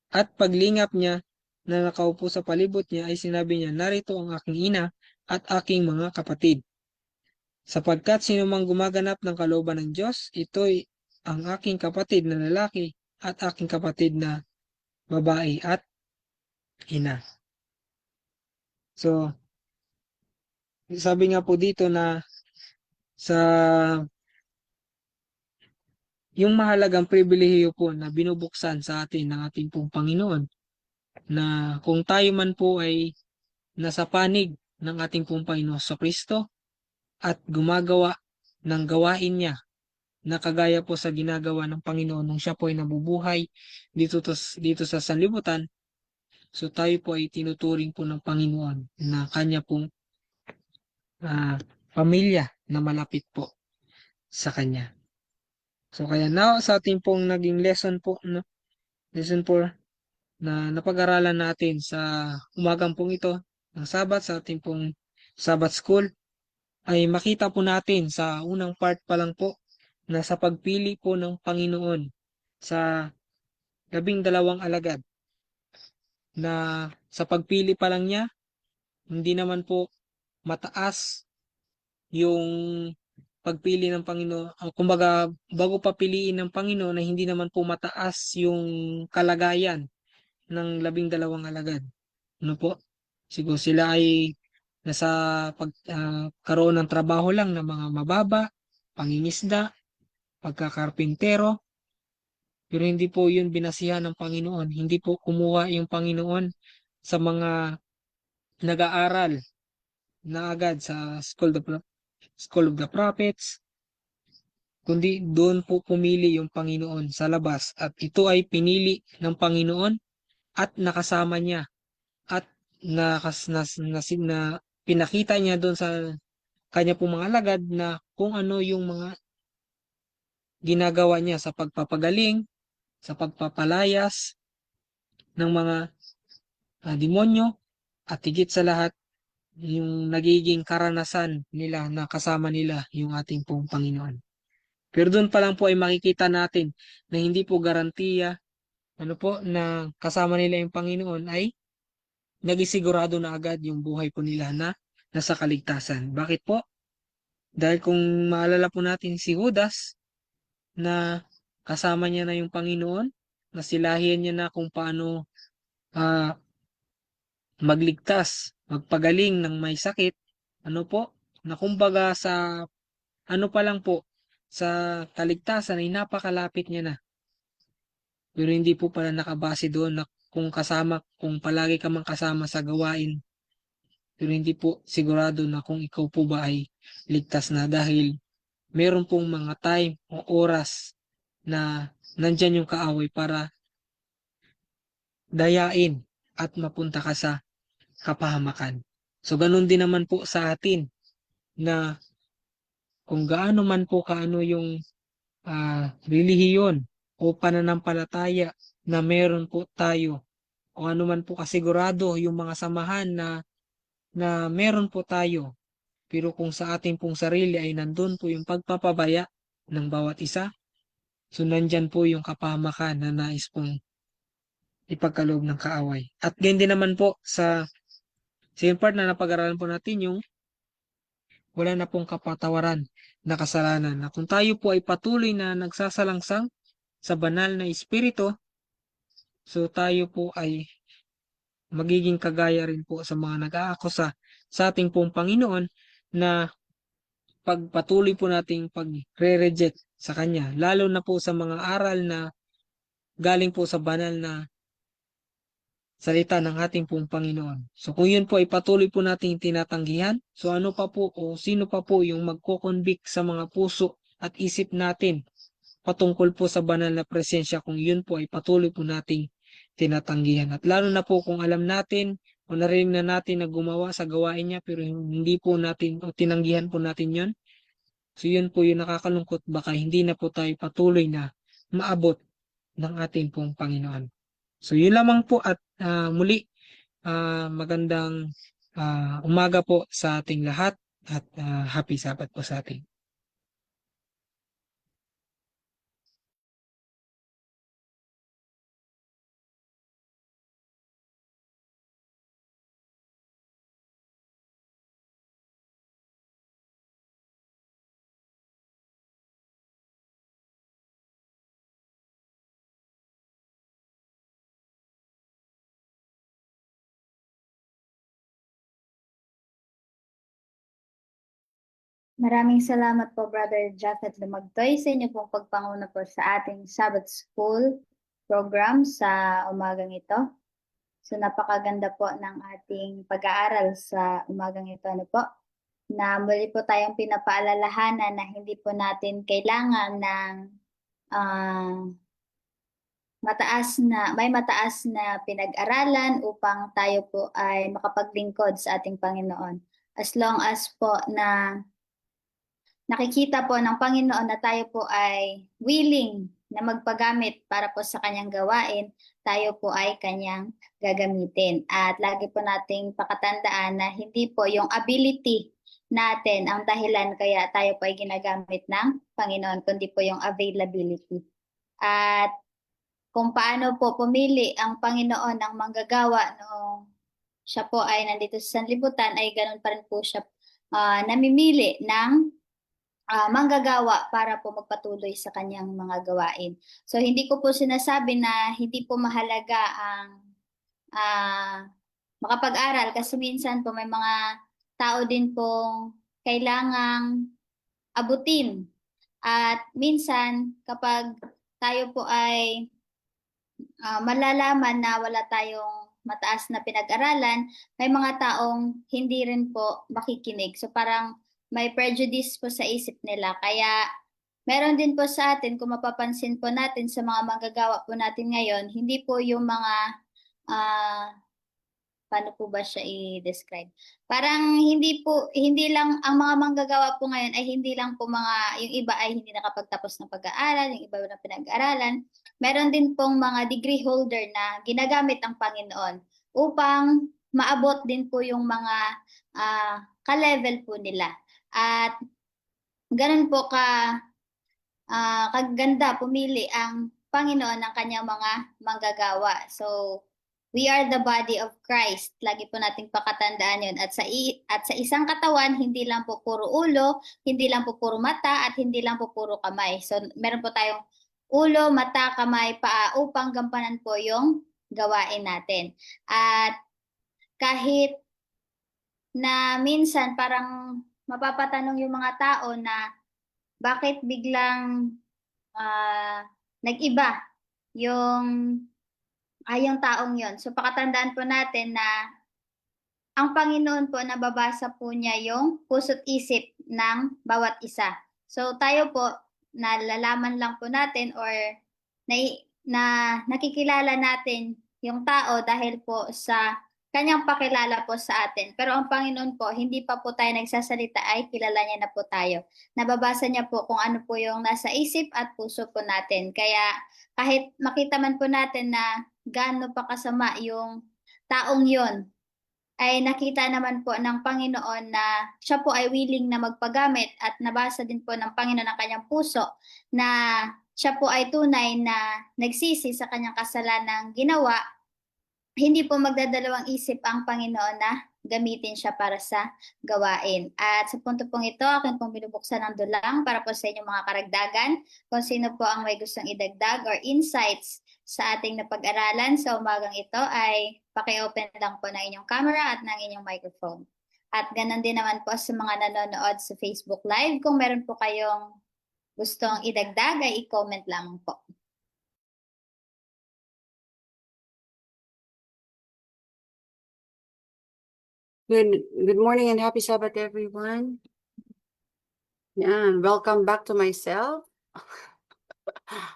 at paglingap niya na nakaupo sa palibot niya ay sinabi niya, narito ang aking ina at aking mga kapatid. Sapagkat sino mang gumaganap ng kalooban ng Diyos, ito'y ang aking kapatid na lalaki at aking kapatid na babae at ina. So, sabi nga po dito na sa yung mahalagang pribilehiyo po na binubuksan sa atin ng ating pong Panginoon na kung tayo man po ay nasa panig ng ating pong Panginoon sa Kristo at gumagawa ng gawain niya na kagaya po sa ginagawa ng Panginoon nung siya po ay nabubuhay dito sa sanlibutan. So tayo po ay tinuturing po ng Panginoon na kanya pong pamilya na malapit po sa kanya. So kaya na sa ating pong naging lesson po, no? Lesson 4 na napag-aralan natin sa umagang pong ito ng Sabat sa ating pong Sabbath School ay makita po natin sa unang part pa lang po na sa pagpili po ng Panginoon sa 12 alagad na sa pagpili pa lang niya, hindi naman po mataas yung pagpili ng Panginoon. Kumbaga, bago pa piliin ng Panginoon na hindi naman po mataas yung kalagayan ng 12 alagad. Ano po? Siguro sila ay nasa pagkaroon ng trabaho lang ng mga mababa, pangingisda, pagkakarpintero, pero hindi po yun binasihan ng Panginoon. Hindi po kumuha yung Panginoon sa mga nag-aaral na agad sa School of the Prophets, kundi doon po pumili yung Panginoon sa labas. At ito ay pinili ng Panginoon at nakasama niya at pinakita niya doon sa kanya pong mga alagad na kung ano yung mga ginagawa niya sa pagpapagaling, sa pagpapalayas ng mga demonyo, at higit sa lahat, yung nagiging karanasan nila na kasama nila yung ating pong Panginoon. Pero doon pa lang po ay makikita natin na hindi po garantiya na kasama nila yung Panginoon ay nagisigurado na agad yung buhay po nila na nasa kaligtasan. Bakit po? Dahil kung maalala po natin si Judas na kasama niya na yung Panginoon, nasilahian niya na kung paano magligtas, magpagaling ng may sakit, na kumbaga sa pa lang po, sa kaligtasan ay napakalapit niya na. Pero hindi po pala nakabase doon na kung palagi ka mang kasama sa gawain, pero hindi po sigurado na kung ikaw po ba ay ligtas na dahil meron pong mga time o oras na nandyan yung kaaway para dayain at mapunta ka sa kapahamakan. So, ganun din naman po sa atin na kung gaano man po kaano yung relihiyon o pananampalataya na meron po tayo, o ano man po kasigurado yung mga samahan na meron po tayo, pero kung sa ating pong sarili ay nandun po yung pagpapabaya ng bawat isa, so nandyan po yung kapahamakan na nais pong ipagkaloob ng kaaway. At ganyan din naman po sa second part na napag-aralan po natin yung wala na pong kapatawaran na kasalanan. Na kung tayo po ay patuloy na nagsasalangsang sa banal na espiritu, so tayo po ay magiging kagaya rin po sa mga nag-aakusa sa ating pong Panginoon na pagpatuloy po nating pagre-reject sa Kanya. Lalo na po sa mga aral na galing po sa banal na salita ng ating pong Panginoon. So kung yun po ay patuloy po nating tinatanggihan, so ano pa po o sino pa po yung magko-convict sa mga puso at isip natin patungkol po sa banal na presensya kung yun po ay patuloy po nating tinatanggihan. At lalo na po kung alam natin o narinig na natin na gumawa sa gawain niya pero hindi po natin o tinanggihan po natin yun. So yun po yung nakakalungkot, baka hindi na po tayo patuloy na maabot ng ating pong Panginoon. So yun lamang po at muli magandang umaga po sa ating lahat at happy Sabbath po sa ating. Maraming salamat po, Brother Japhet Lumagtoy, sa inyo pong pagpanguna po sa ating Sabbath School program sa umagang ito. So napakaganda po ng ating pag-aaral sa umagang ito. Ano po? na muli po tayong pinapaalalahanan na hindi po natin kailangan ng ah, may mataas na pinag-aralan upang tayo po ay makapaglingkod sa ating Panginoon. As long as po na nakikita po ng Panginoon na tayo po ay willing na magpagamit para po sa kanyang gawain, tayo po ay kanyang gagamitin. At lagi po nating pakatandaan na hindi po yung ability natin ang dahilan kaya tayo po ay ginagamit ng Panginoon, kundi po yung availability. At kung paano po pumili ang Panginoon ng manggagawa noong siya po ay nandito sa sanlibutan, ay ganun pa rin po siya namimili ng manggagawa para po magpatuloy sa kanyang mga gawain. So hindi ko po sinasabi na hindi po mahalaga ang makapag-aral kasi minsan po may mga tao din pong kailangang abutin. At minsan kapag tayo po ay malalaman na wala tayong mataas na pinag-aralan, may mga taong hindi rin po makikinig. So parang may prejudice po sa isip nila. Kaya meron din po sa atin, kung mapapansin po natin sa mga manggagawa po natin ngayon, hindi po yung mga ah, paano po ba siya i-describe? Parang hindi lang, ang mga manggagawa po ngayon ay hindi lang po yung iba ay hindi nakapagtapos ng pag-aaral, yung iba na pinag-aralan. Meron din pong mga degree holder na ginagamit ang Panginoon upang maabot din po yung mga ka-level po nila. At ganun po kaganda pumili ang Panginoon ng kanyang mga manggagawa. So, we are the body of Christ. Lagi po nating pakatandaan yun. At sa isang katawan, hindi lang po puro ulo, hindi lang po puro mata, at hindi lang po puro kamay. So, meron po tayong ulo, mata, kamay, paa upang gampanan po yung gawain natin. At kahit na minsan parang mapapatanong yung mga tao na bakit biglang nag-iba yung yung taong yon. So pakatandaan po natin na ang Panginoon po nababasa po niya yung puso't isip ng bawat isa. So tayo po nalalaman lang po natin or na, na nakikilala natin yung tao dahil po sa kanyang pakilala po sa atin. Pero ang Panginoon po, hindi pa po tayo nagsasalita ay kilala niya na po tayo. Nababasa niya po kung ano po yung nasa isip at puso po natin. Kaya kahit makita man po natin na gaano pa kasama yung taong yon, ay nakita naman po ng Panginoon na siya po ay willing na magpagamit at nabasa din po ng Panginoon ang kanyang puso na siya po ay tunay na nagsisi sa kanyang kasalanang ginawa. Hindi po magdadalawang isip ang Panginoon na gamitin siya para sa gawain. At sa punto pong ito, akin pong binubuksan ng dulang para po sa inyong mga karagdagan. Kung sino po ang may gustong idagdag or insights sa ating napag-aralan sa umagang ito ay paki-open lang po ng inyong camera at ng inyong microphone. At ganun din naman po sa mga nanonood sa Facebook Live. Kung meron po kayong gustong idagdag ay i-comment lamang po. Good morning and happy Sabbath, everyone. Yeah, welcome back to myself.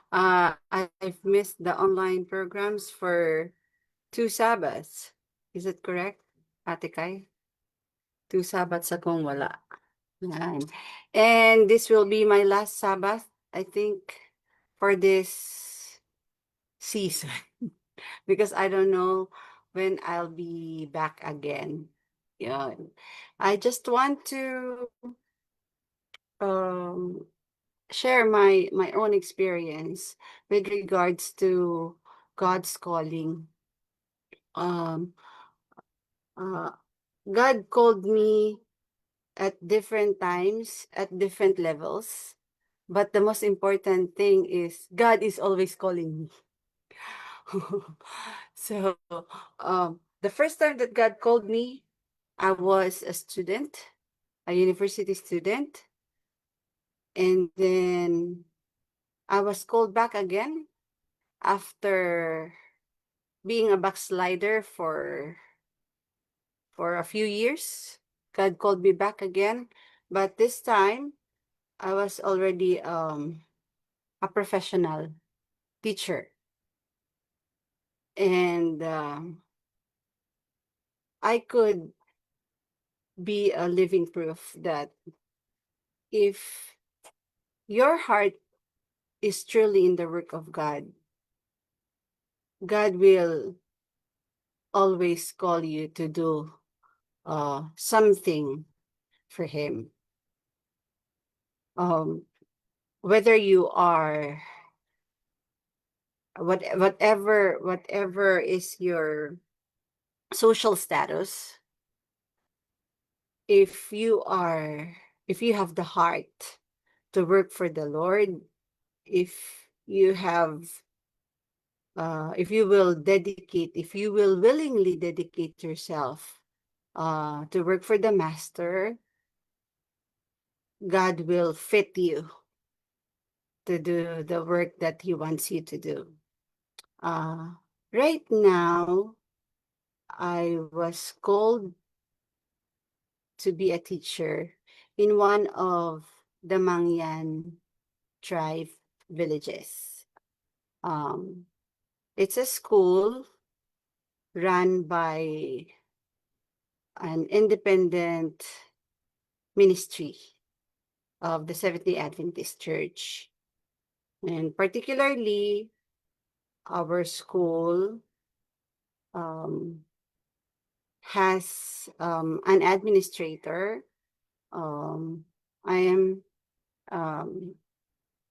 I've missed the online programs for 2 Sabbaths. Is it correct, Ate Kai? 2 Sabbaths akong wala. Yan. And this will be my last Sabbath, I think, for this season. Because I don't know when I'll be back again. Yeah. I just want to share my own experience with regards to God's calling. God called me at different times, at different levels. But the most important thing is God is always calling me. So, the first time that God called me, I was a student, a university student. And then I was called back again after being a backslider for a few years. God called me back again, but this time I was already a professional teacher, and I could be a living proof that if your heart is truly in the work of God, God will always call you to do something for Him. Whether you are whatever is your social status, if you have the heart to work for the Lord, if you have if you will willingly dedicate yourself to work for the Master, God will fit you to do the work that He wants you to do. Right now, I was called to be a teacher in one of the Mangyan tribe villages. It's a school run by an independent ministry of the Seventh-day Adventist Church. And particularly, our school has an administrator. I am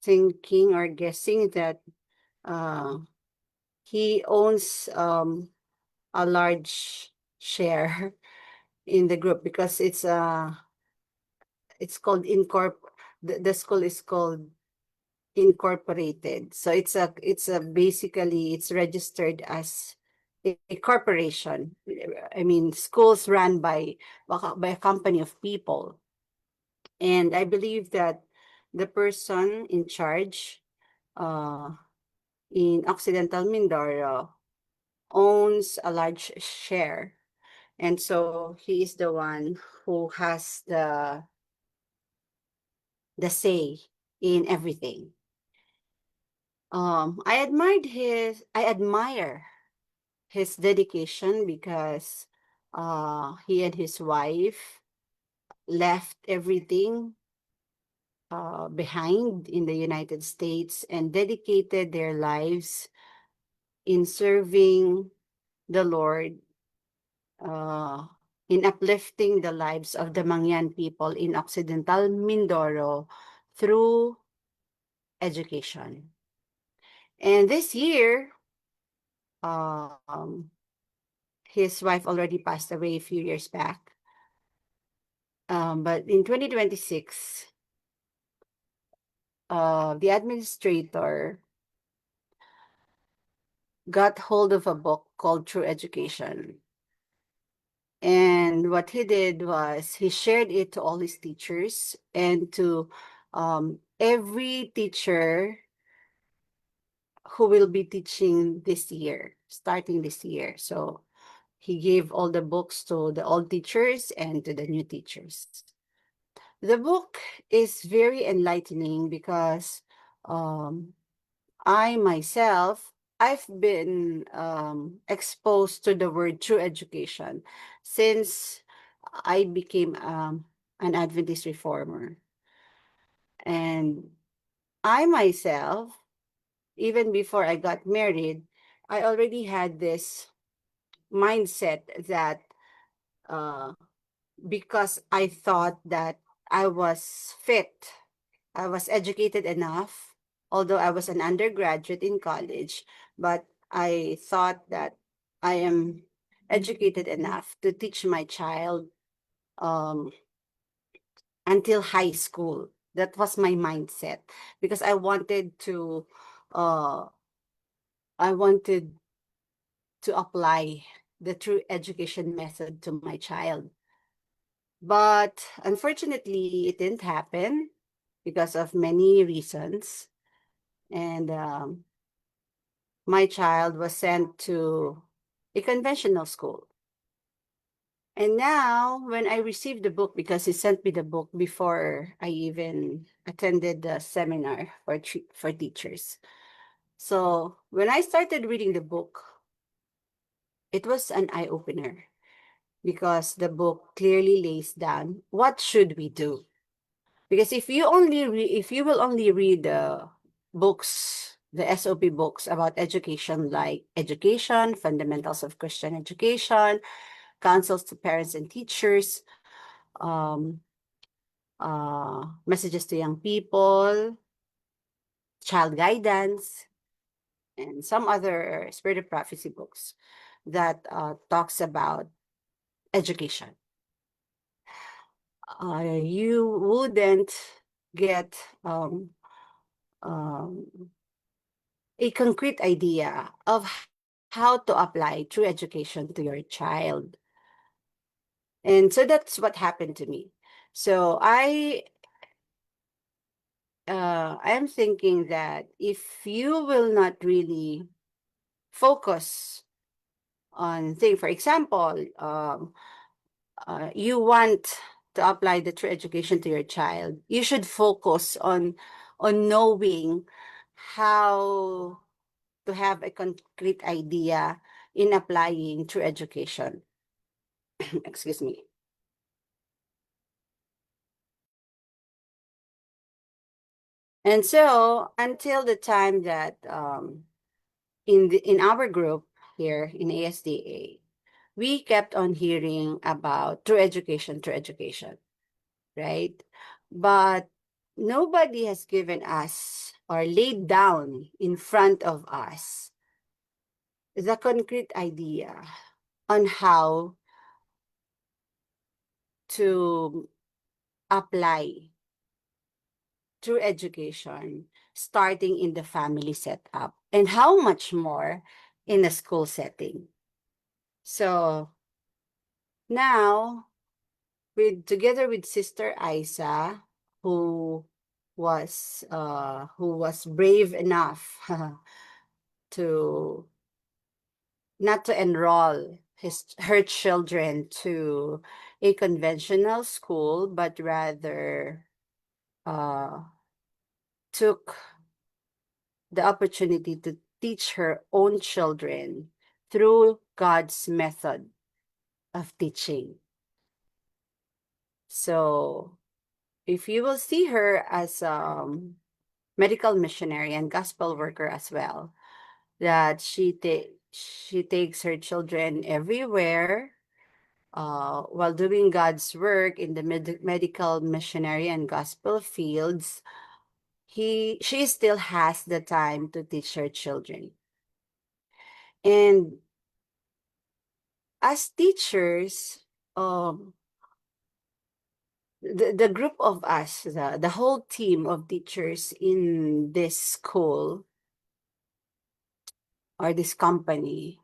thinking or guessing that he owns a large share in the group, because it's called the school is called incorporated. So it's basically it's registered as a corporation. I mean, schools run by a company of people. And I believe that the person in charge in Occidental Mindoro owns a large share. And so he is the one who has the say in everything. I admire his dedication, because he and his wife left everything behind in the United States and dedicated their lives in serving the Lord, in uplifting the lives of the Mangyan people in Occidental Mindoro through education. And this year, his wife already passed away a few years back. But in 2026, the administrator got hold of a book called True Education. And what he did was he shared it to all his teachers and to every teacher who will be teaching this year, starting this year. So he gave all the books to the old teachers and to the new teachers. The book is very enlightening, because I myself, I've been exposed to the word true education since I became an Adventist reformer. And I myself, even before I got married, I already had this mindset that because I thought that I was fit, I was educated enough, although I was an undergraduate in college, but I thought that I am educated enough to teach my child until high school. That was my mindset, because I wanted to apply the true education method to my child. But unfortunately, it didn't happen because of many reasons. And my child was sent to a conventional school. And now, when I received the book, because he sent me the book before I even attended the seminar for teachers. So when I started reading the book, it was an eye-opener because the book clearly lays down what should we do. Because if you will only read the books, the SOP books about education, like Education, Fundamentals of Christian Education, Counsels to Parents and Teachers, Messages to Young People, Child Guidance, and some other Spirit of Prophecy books that talks about education. You wouldn't get a concrete idea of how to apply true education to your child. And so that's what happened to me. So I am thinking that if you will not really focus on things, for example, you want to apply the true education to your child, you should focus on knowing how to have a concrete idea in applying true education. Excuse me. And so until the time that in our group here in ASDA, we kept on hearing about true education, right? But nobody has given us or laid down in front of us the concrete idea on how to apply true education, starting in the family setup, and how much more in a school setting. So now, together with Sister Isa, who was brave enough to not to enroll her children to a conventional school, but rather took the opportunity to teach her own children through God's method of teaching. So if you will see her as a medical missionary and gospel worker as well, that she takes her children everywhere while doing God's work in the medical missionary and gospel fields. She still has the time to teach her children. And as teachers, the group of us, the whole team of teachers in this school or this company,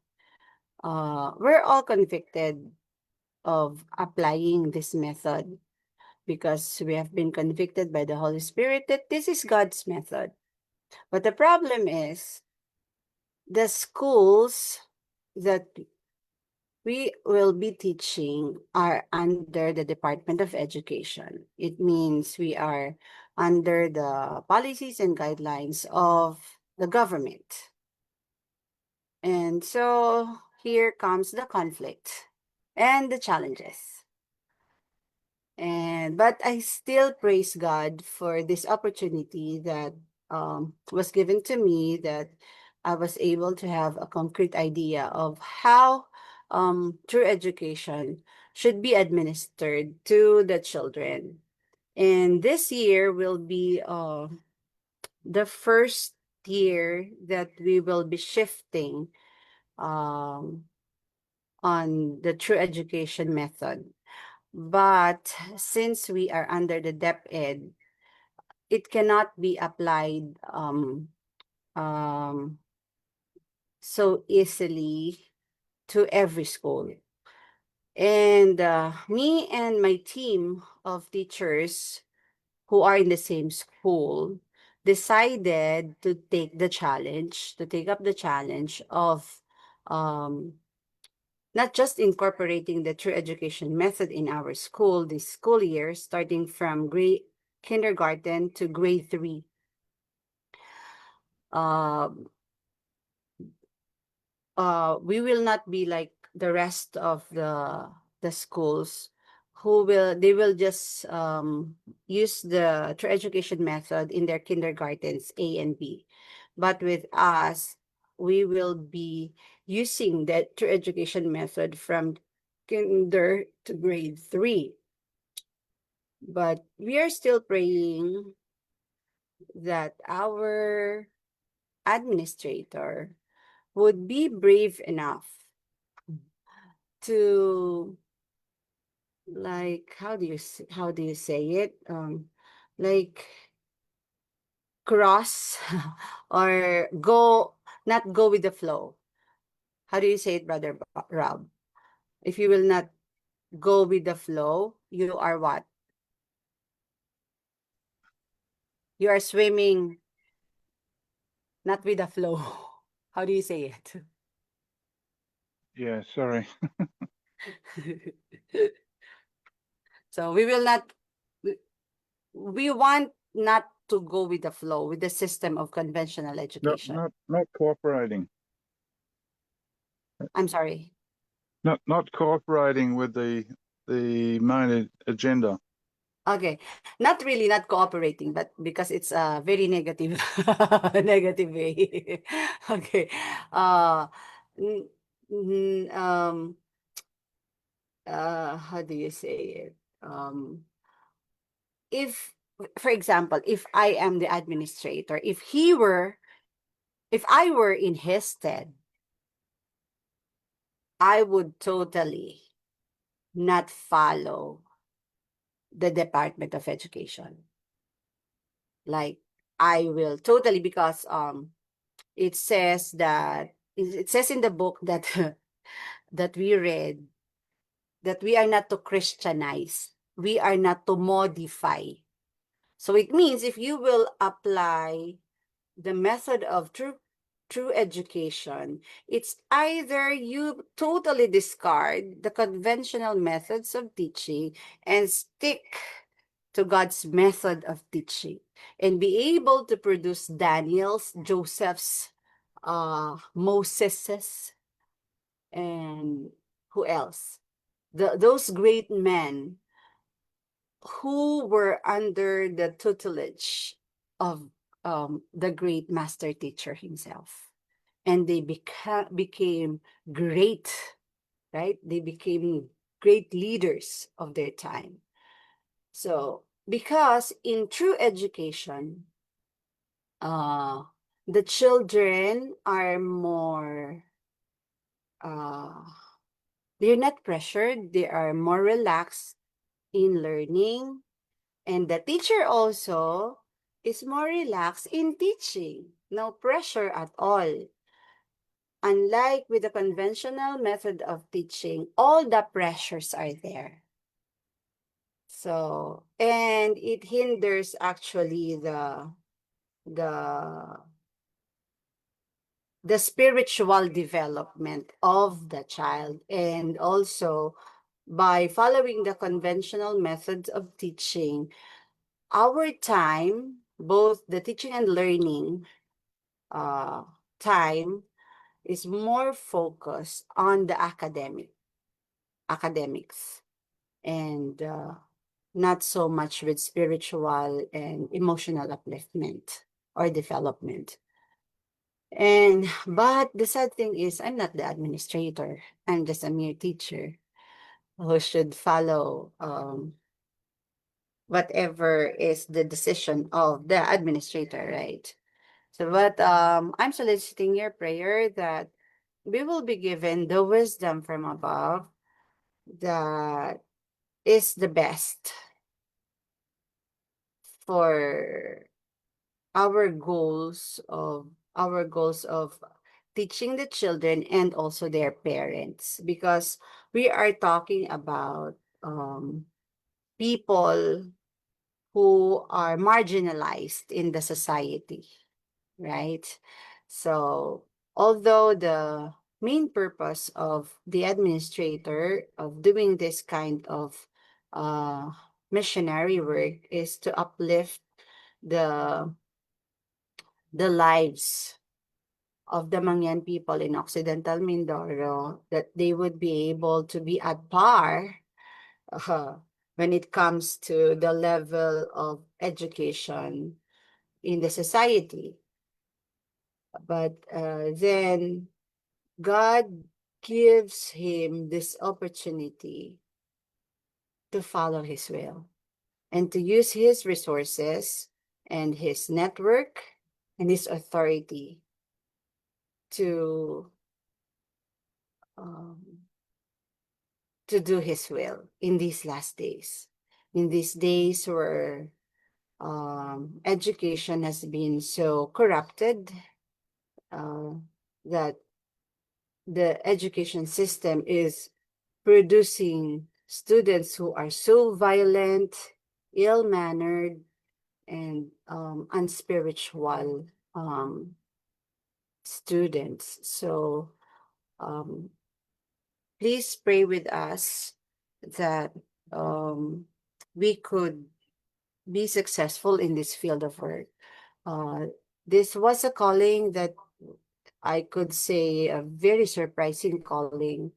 we're all convicted of applying this method because we have been convicted by the Holy Spirit that this is God's method. But the problem is the schools that we will be teaching are under the Department of Education. It means we are under the policies and guidelines of the government. And so here comes the conflict and the challenges. But I still praise God for this opportunity that was given to me, that I was able to have a concrete idea of how true education should be administered to the children. And this year will be the first year that we will be shifting on the true education method. But since we are under the DepEd, it cannot be applied so easily to every school. And me and my team of teachers who are in the same school decided to take up the challenge of not just incorporating the true education method in our school this school year, starting from grade kindergarten to grade 3. We will not be like the rest of the schools they will just use the true education method in their kindergartens A and B. But with us, we will be using that true education method from kinder to grade 3. But we are still praying that our administrator would be brave enough to, like, how do you say it, like cross or not go with the flow. How do you say it, brother Rob? If you will not go with the flow, you are what? You are swimming not with the flow. How do you say it? Yeah, sorry. So we will not, we want not to go with the flow with the system of conventional Not education. not cooperating. I'm sorry. Not cooperating with the main agenda. Okay, not really not cooperating, but because it's a very negative negative way. Okay. N- how do you say it? If, for example, if I am the administrator, if I were in his stead, I would totally not follow the Department of Education. Like, I will totally, because it says in the book that that we read, that we are not to Christianize, we are not to modify. So it means if you will apply the method of true education, it's either you totally discard the conventional methods of teaching and stick to God's method of teaching and be able to produce Daniel's, Joseph's, Moses's, and who else? Those great men who were under the tutelage of the great master teacher himself. And they became great, right? They became great leaders of their time. So, because in true education, the children are more, they're not pressured, they are more relaxed in learning, and the teacher also is more relaxed in teaching. No pressure at all. Unlike with the conventional method of teaching, all the pressures are there. So, and it hinders actually the spiritual development of the child. And also, by following the conventional methods of teaching, our time, both the teaching and learning time, is more focused on the academics, and not so much with spiritual and emotional upliftment or development. But the sad thing is, I'm not the administrator. I'm just a mere teacher who should follow whatever is the decision of the administrator, right? So, but I'm soliciting your prayer that we will be given the wisdom from above that is the best for our goals of teaching the children and also their parents, because we are talking about people who are marginalized in the society, right? So although main purpose of the administrator of doing this kind of missionary work is to uplift the lives of the Mangyan people in Occidental Mindoro, that they would be able to be at par when it comes to the level of education in the society. But then God gives him this opportunity to follow his will and to use his resources and his network and his authority to um, do his will in these last days. In these days where education has been so corrupted, that the education system is producing students who are so violent, ill-mannered, and unspiritual students. So please pray with us that we could be successful in this field of work. This was a calling that I could say a very surprising calling.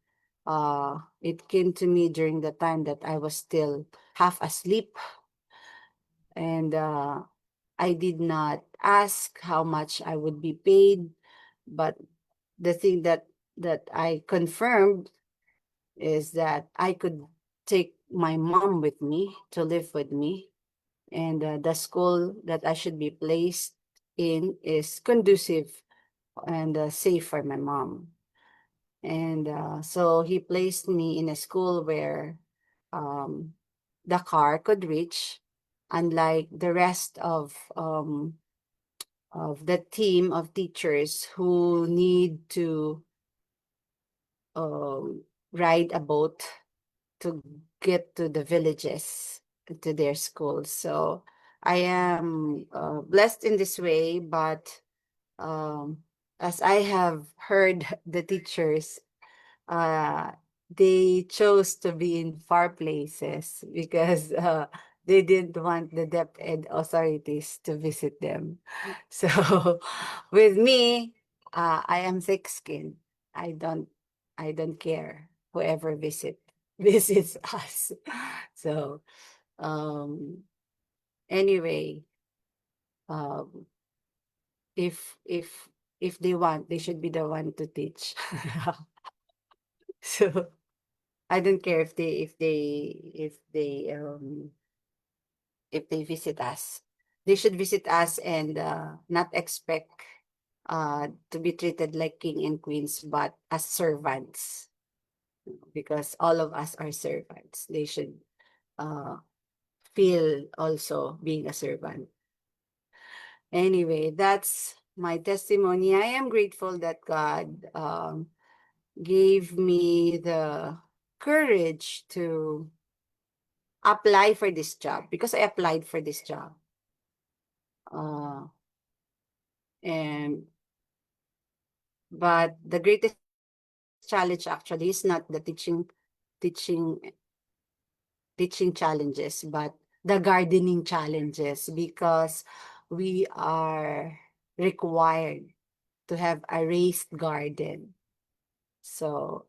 It came to me during the time that I was still half asleep, and I did not ask how much I would be paid, but the thing that I confirmed is that I could take my mom with me to live with me, and the school that I should be placed in is conducive and safe for my mom. And so he placed me in a school where the car could reach, unlike the rest of the team of teachers who need to ride a boat to get to the villages, to their schools. So I am blessed in this way, but as I have heard the teachers, they chose to be in far places because they didn't want the DepEd authorities to visit them. So with me, I am thick-skinned. I don't care whoever visits us. So anyway, um, if they want, they should be the one to teach. So I don't care if they visit us. They should visit us and not expect to be treated like king and queens, but as servants, because all of us are servants. They should feel also being a servant. Anyway, that's my testimony. I am grateful that God gave me the courage to apply for this job, because I applied for this job. But the greatest challenge actually is not the teaching challenges, but the gardening challenges, because we are required to have a raised garden. So,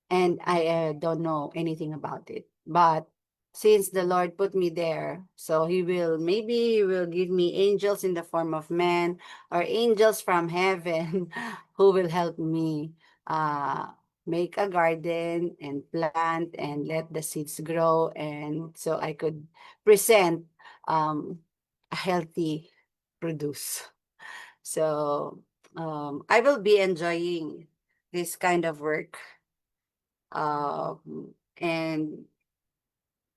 and I don't know anything about it, but since the Lord put me there, so maybe he will give me angels in the form of men, or angels from heaven who will help me make a garden and plant and let the seeds grow, and so I could present a healthy produce. So I will be enjoying this kind of work and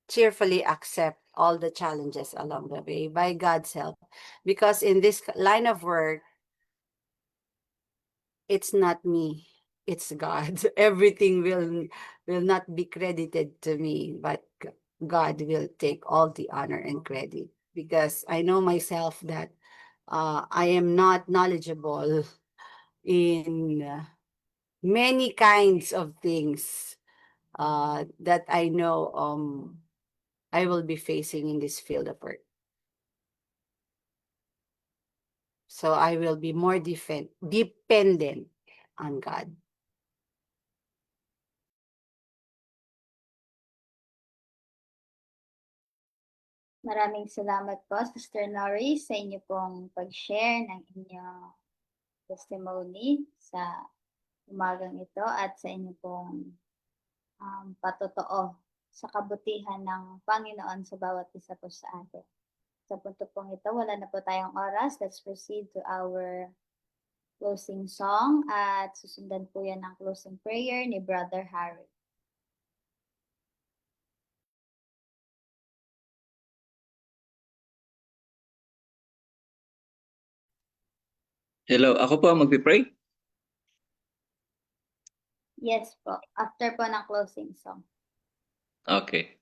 cheerfully accept all the challenges along the way by God's help. Because in this line of work, it's not me, it's God. Everything will not be credited to me, but God will take all the honor and credit, because I know myself that I am not knowledgeable in many kinds of things that I know I will be facing in this field of work. So I will be more dependent on God. Maraming salamat po, Sister Norris, sa inyo pong pag-share ng inyong testimony sa umagang ito at sa inyo pong patotoo sa kabutihan ng Panginoon sa bawat isa po sa atin. Sa punto pong ito, wala na po tayong oras. Let's proceed to our closing song at susundan po yan ng closing prayer ni Brother Harry. Hello, ako po ang magpipray. Yes po, after po ng closing song. Okay.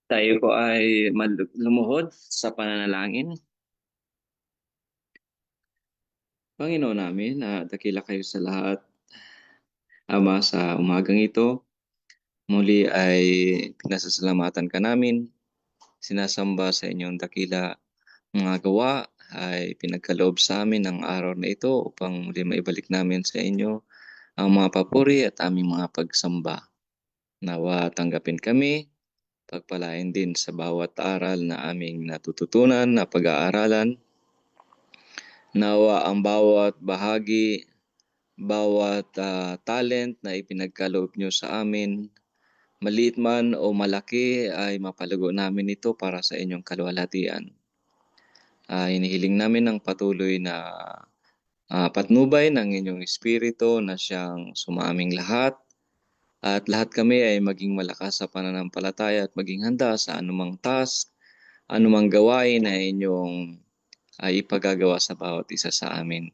Tayo po ay lumuhod sa pananalangin. Panginoon namin, dakila kayo sa lahat. Ama, sa umagang ito, muli ay pinasasalamatan ka namin. Sinasamba sa inyong dakila mga gawa ay pinagkaloob sa amin ng araw na ito upang muli maibalik namin sa inyo ang mga papuri at aming mga pagsamba. Nawa tanggapin kami, pagpalain din sa bawat aral na aming natututunan na pag-aaralan. Nawa ang bawat bahagi, bawat talent na ipinagkaloob nyo sa amin, maliit man o malaki, ay mapalago namin ito para sa inyong kaluwalhatian. Hinihiling namin ang patuloy na patnubay ng inyong espiritu na siyang sumaming lahat, at lahat kami ay maging malakas sa pananampalataya at maging handa sa anumang task, anumang gawain na inyong ipagagawa sa bawat isa sa amin.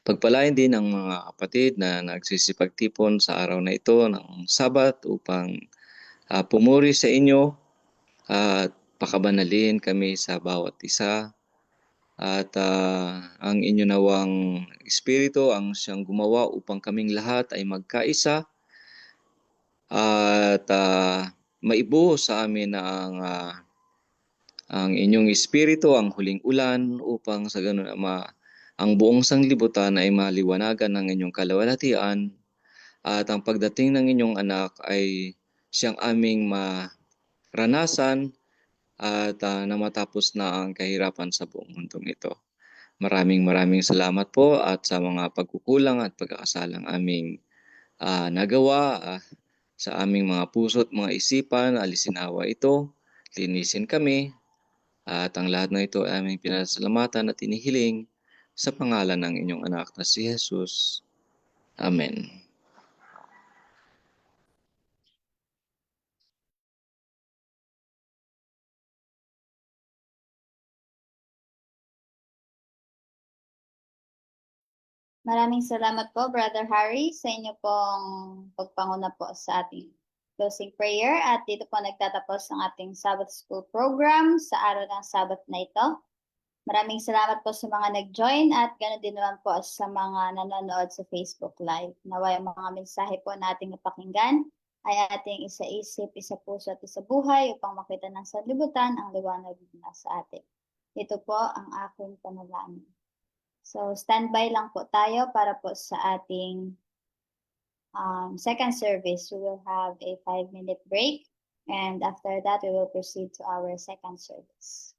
Pagpalain din ang mga kapatid na nagsisipagtipon sa araw na ito ng Sabat upang pumuri sa inyo at pakabanalin kami sa bawat isa. At ang inyo nawang Espiritu ang siyang gumawa upang kaming lahat ay magkaisa at maibuhos sa amin ang inyong Espiritu, ang huling ulan, upang sa ganun ang buong sanglibutan ay maliwanagan ng inyong kaluwalhatian at ang pagdating ng inyong anak ay siyang aming maranasan at na matapos na ang kahirapan sa buong mundong ito. Maraming salamat po at sa mga pagkukulang at pagkakasalang aming nagawa sa aming mga puso at mga isipan, alisin nawa ito, linisin kami, at ang lahat na ito ay aming pinasalamatan at inihiling sa pangalan ng inyong anak na si Jesus. Amen. Maraming salamat po, Brother Harry, sa inyo pong pagpanguna po sa ating closing prayer. At dito po nagtatapos ang ating Sabbath School program sa araw ng Sabbath na ito. Maraming salamat po sa mga nag-join at ganoon din naman po sa mga nanonood sa Facebook Live. Naway ang mga mensahe po na ating napakinggan ay ating isa-isip, isa-puso at isa-buhay upang makita ng sanlibutan ang liwanag na sa atin. Ito po ang aking panalangin. So, standby lang po tayo para po sa ating second service. We will have a 5-minute break, and after that, we will proceed to our second service.